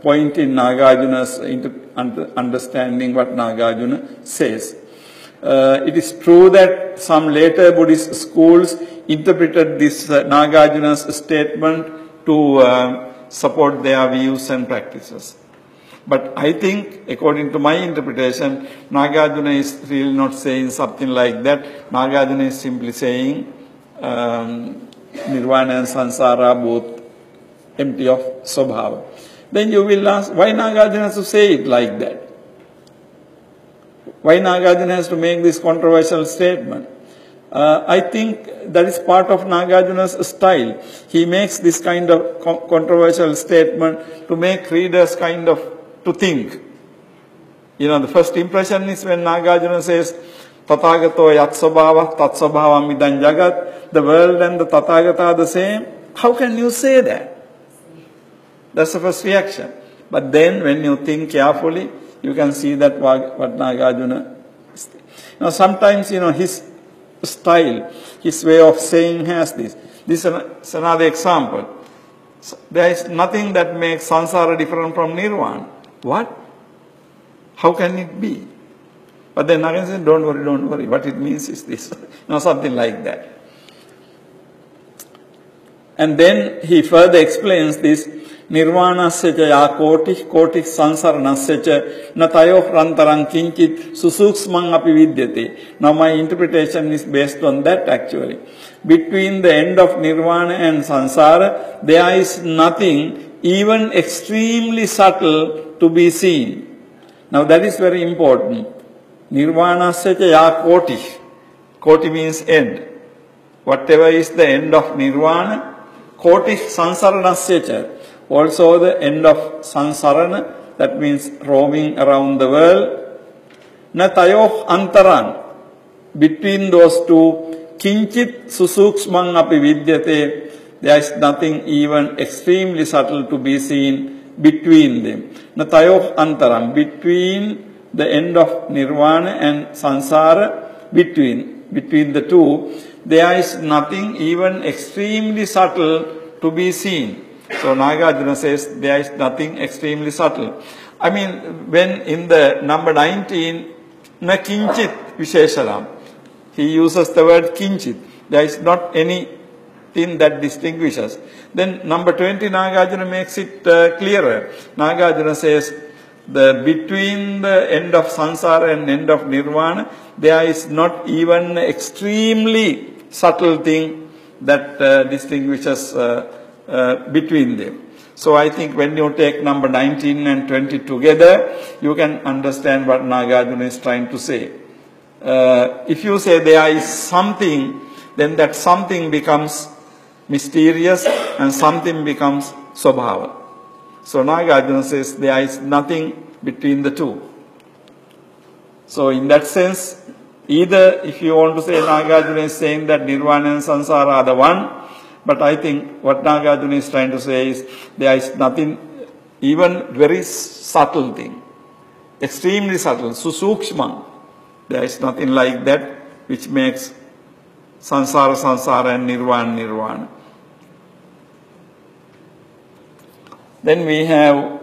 point in Nagarjuna's understanding what Nagarjuna says. It is true that some later Buddhist schools interpreted this Nagarjuna's statement to support their views and practices. But I think, according to my interpretation, Nagarjuna is really not saying something like that. Nagarjuna is simply saying nirvana and samsara both empty of svabhava. Then you will ask, why Nagarjuna has to say it like that? Why Nagarjuna has to make this controversial statement? I think that is part of Nagarjuna's style. He makes this kind of controversial statement to make readers kind of to think. The first impression is when Nagarjuna says, Tathagato yatsabhava, tatsabhavam idam jagat, the world and the Tathagata are the same. How can you say that? That's the first reaction. But then when you think carefully, you can see that what Nagarjuna is. Now sometimes, his style, his way of saying has this. This is another example. There is nothing that makes samsara different from nirvana. What? How can it be? But then Nagarjuna says, don't worry. What it means is this. Something like that. And then he further explains this. Nirvanasya ca ya koti sansaranasya ca na tayoh rantarang kinchit susuksmang api vidyate. Now my interpretation is based on that actually. Between the end of nirvana and samsara, there is nothing even extremely subtle to be seen. Now that is very important. Nirvanasya ca ya koti. Koti means end. Whatever is the end of nirvana, koti sansaranasya ca. Also the end of sansarana, that means roaming around the world. Na tayoh antaran, between those two, kinchit susuksmang api vidyate, there is nothing even extremely subtle to be seen between them. Na tayoh antaran, between the end of nirvana and samsara, between the two, there is nothing even extremely subtle to be seen. So Nagarjuna says there is nothing extremely subtle. When in the number 19, na kinchit visheshanam, he uses the word kinchit. There is not anything that distinguishes. Then number 20, Nagarjuna makes it clearer. Nagarjuna says, between the end of samsara and end of nirvana, there is not even extremely subtle thing that distinguishes between them. So I think when you take number 19 and 20 together, you can understand what Nagarjuna is trying to say. If you say there is something, then that something becomes mysterious and something becomes svabhava. So Nagarjuna says there is nothing between the two. So in that sense, either if you want to say Nagarjuna is saying that Nirvana and Samsara are the one, but I think what Nagarjuna is trying to say is there is nothing, even very subtle thing, extremely subtle, susukshma. There is nothing like that which makes Samsara, Samsara and Nirvana, Nirvana. Then we have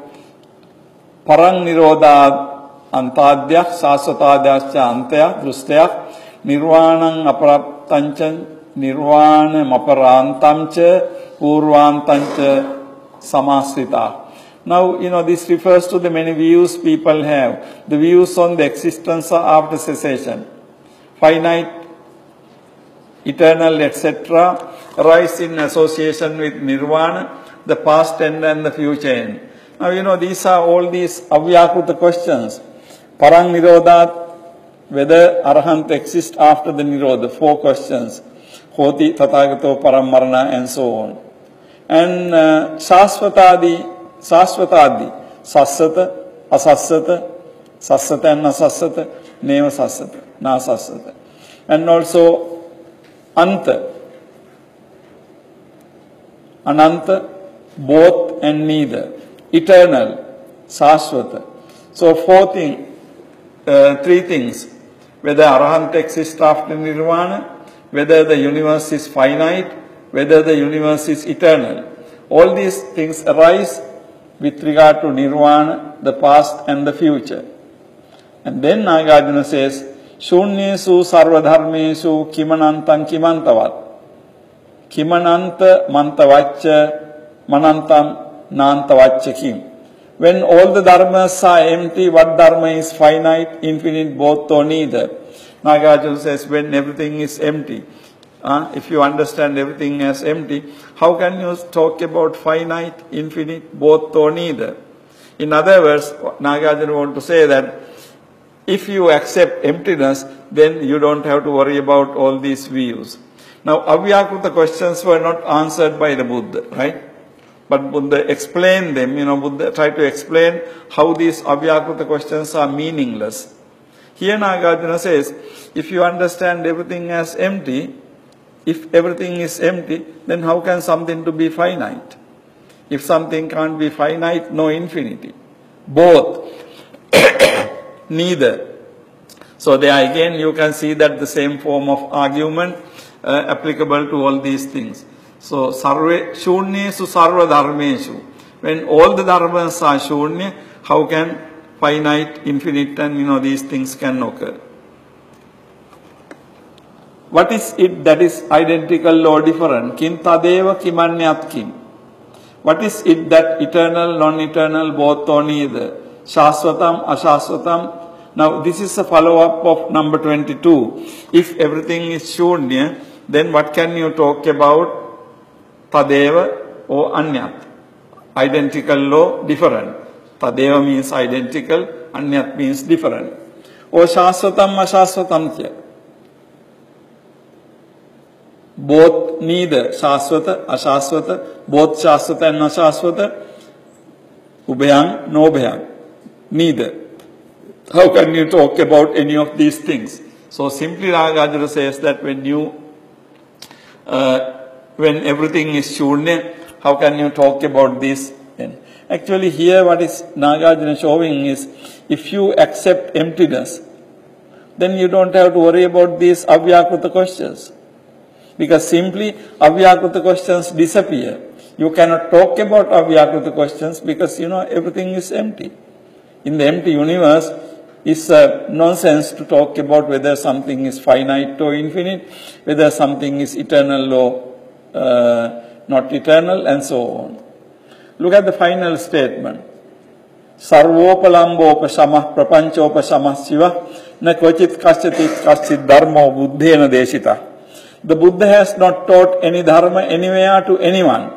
Parang Nirodha Antadya, Sasvatadhyascha Antaya, Drustya, Nirvanam Aparaptancha, Nirvanam Aparantamcha, Purvantamcha Samasrita. Now, this refers to the many views people have. The views on the existence after cessation, finite, eternal, etc., arise in association with Nirvana, the past end and the future end. Now, these are all these Avyakruta questions. Parang Nirodhat, whether Arahant exists after the Nirodha, 4 questions. Hoti, Tathagato, Paramarana, and so on. And Sasvatadi, Sassata, Asassata, Sassata and Asassata, Neva Sassata, Na Sassata. And also Anta, Ananta, both and neither. Eternal, Sasvata. So 3 things. Whether Arahant exists after Nirvana, whether the universe is finite, whether the universe is eternal. All these things arise with regard to Nirvana, the past and the future. And then Nagarjuna says, Shunyesu sarvadharmesu kimanantam kimantavat. Kimananta mantavaccha manantam nantavaccha kim. When all the dharmas are empty, what dharma is finite, infinite, both or neither? Nagarjuna says, when everything is empty, if you understand everything as empty, how can you talk about finite, infinite, both or neither? In other words, Nagarjuna wants to say that if you accept emptiness, then you don't have to worry about all these views. Now, Avyakruta questions were not answered by the Buddha, right? But Buddha explained them, Buddha tried to explain how these Avyakruta questions are meaningless. Here Nagarjuna says, if you understand everything as empty, if everything is empty, then how can something to be finite? If something can't be finite, no infinity. Both, neither. So there again you can see that the same form of argument applicable to all these things. So, shunyesu sarva dharmeshu. When all the dharmas are shunya, how can finite, infinite and these things can occur? What is it that is identical or different? Kim tadeva kimanyat kim. What is it that eternal, non-eternal, both or neither? Shasvatam, ashasvatam. Now this is a follow-up of number 22. If everything is shunya, then what can you talk about? Tadeva or anyat. Identical or different. Tadeva means identical, anyat means different. Or shasvatam, ashasvatam kya. Both, neither, shasvata, ashasvata, both shasvata and ashasvata, ubhayam, no ubhayam, neither. How can you talk about any of these things? So simply Nagarjuna says that when everything is shunya, how can you talk about this? Actually here what is Nagarjuna showing is, if you accept emptiness, then you don't have to worry about these Avyakruta questions. Because simply Avyakruta questions disappear. You cannot talk about Avyakruta questions because everything is empty. In the empty universe, it's nonsense to talk about whether something is finite or infinite, whether something is eternal or not eternal, and so on. Look at the final statement. Sarvopalambopashamah prapanchopashamah shiva na kvachit kaschit kaschit dharmo buddhena deshita. The Buddha has not taught any dharma anywhere to anyone,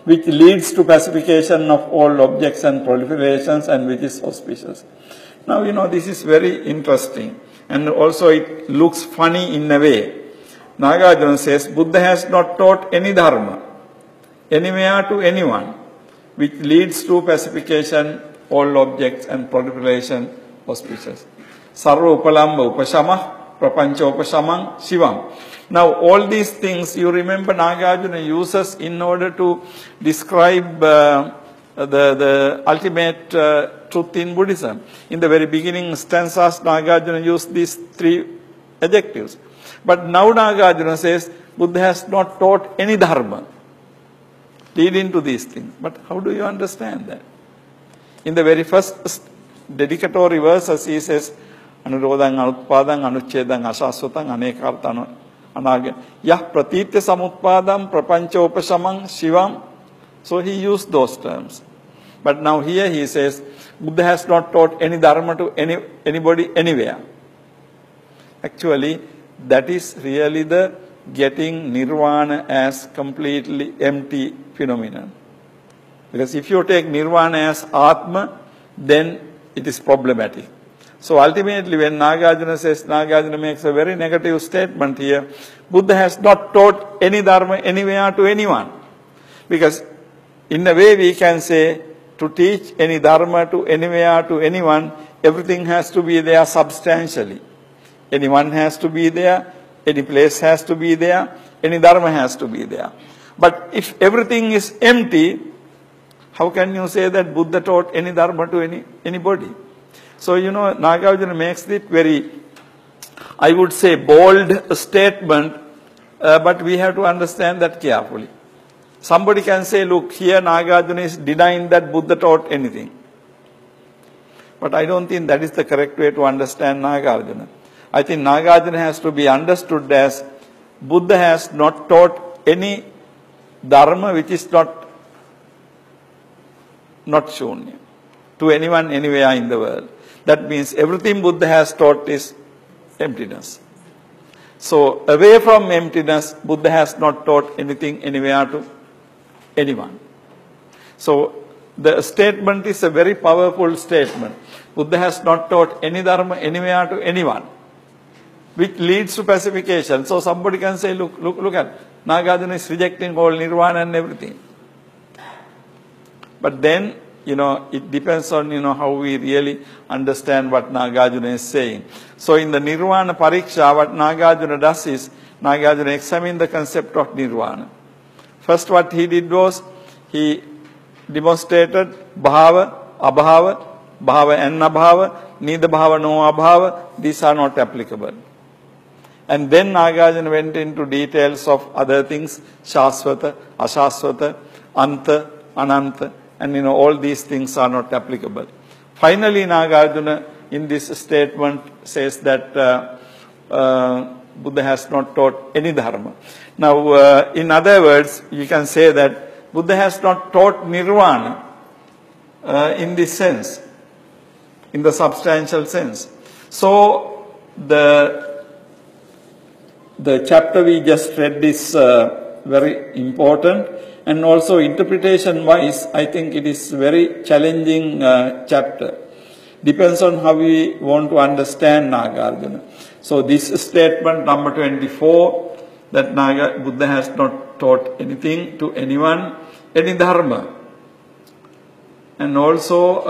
which leads to pacification of all objects and proliferations and which is auspicious. Now, this is very interesting and also it looks funny in a way. Nagarjuna says, Buddha has not taught any dharma anywhere to anyone, which leads to pacification, all objects and proliferation auspicious. Sarva Upalamba Upasama, Prapancha Upasamang, Shivam. Now all these things you remember Nagarjuna uses in order to describe the ultimate truth in Buddhism. In the very beginning stanzas, Nagarjuna used these three adjectives. But now Nagarjuna says, Buddha has not taught any dharma leading to these things. But how do you understand that? In the very first dedicatory verses, he says, Anurodhang, Anutpadang, Anuchedang, Ashasvatang, Anekartang, Anagya. Yah Pratitya Samutpadam, Prapancha Upasamang, Shivam. So he used those terms. But now here he says, Buddha has not taught any dharma to anybody anywhere. Actually, that is really the getting nirvana as completely empty phenomenon. Because if you take nirvana as Atma, then it is problematic. So ultimately when Nagarjuna says, Nagarjuna makes a very negative statement here, Buddha has not taught any dharma anywhere to anyone. Because in a way we can say, to teach any dharma to anywhere to anyone, everything has to be there substantially. Anyone has to be there, any place has to be there, any dharma has to be there. But if everything is empty, how can you say that Buddha taught any dharma to anybody? So, Nagarjuna makes it very, I would say, bold statement, but we have to understand that carefully. Somebody can say, look, here Nagarjuna is denying that Buddha taught anything. But I don't think that is the correct way to understand Nagarjuna. I think Nagarjuna has to be understood as Buddha has not taught any dharma which is not shunya to anyone anywhere in the world. That means everything Buddha has taught is emptiness. So away from emptiness, Buddha has not taught anything anywhere to anyone. So the statement is a very powerful statement. Buddha has not taught any dharma anywhere to anyone, which leads to pacification. So somebody can say, look at, Nagarjuna is rejecting all nirvana and everything. But then, it depends on, how we really understand what Nagarjuna is saying. So in the Nirvana Pariksha, what Nagarjuna does is, Nagarjuna examined the concept of nirvana. First what he did was, he demonstrated bhava, abhava, bhava and abhava, neither bhava nor abhava, these are not applicable. And then Nagarjuna went into details of other things, shasvata, ashasvata, anta, ananta, and all these things are not applicable. Finally, Nagarjuna in this statement says that Buddha has not taught any dharma. Now, in other words, you can say that Buddha has not taught nirvana in this sense, in the substantial sense. So, the chapter we just read is very important. And also interpretation-wise, I think it is very challenging chapter. Depends on how we want to understand Nagarjuna. So this statement number 24, that Buddha has not taught anything to anyone, any dharma. And also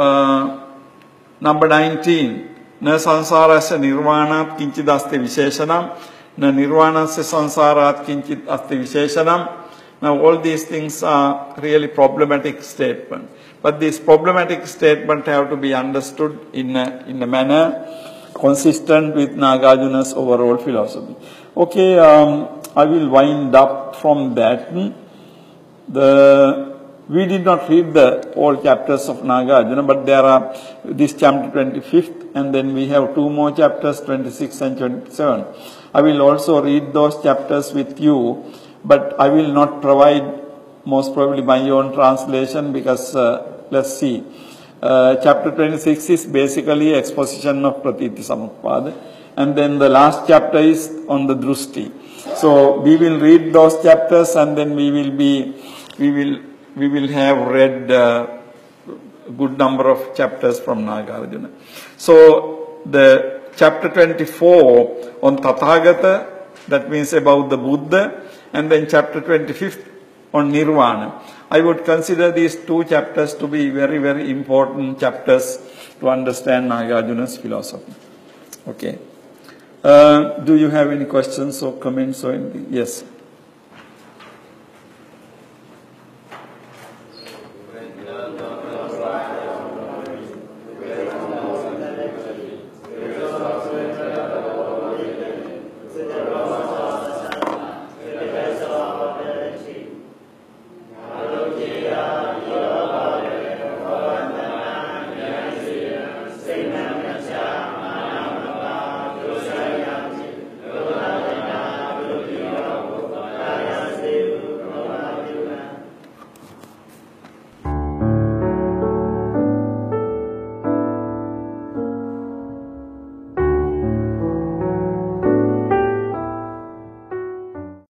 number 19, na sansarasya nirvanat kinchid asti visheshanam, na nirvanasya sansarat kinchid asti visheshanam. Now all these things are really problematic statements. But these problematic statements have to be understood in a manner consistent with Nagarjuna's overall philosophy. Okay, I will wind up from that. We did not read all chapters of Nagarjuna, but there are this chapter 25th, and then we have two more chapters, 26 and 27. I will also read those chapters with you, but I will not provide most probably my own translation because let's see. Chapter 26 is basically exposition of Pratiti Samutpada, and then the last chapter is on the Drusti. So we will read those chapters, and then we will have read a good number of chapters from Nagarjuna. So the chapter 24 on Tathagata, that means about the Buddha, and then chapter 25 on Nirvana. I would consider these two chapters to be very, very important chapters to understand Nagarjuna's philosophy. Okay. Do you have any questions or comments or anything? Yes.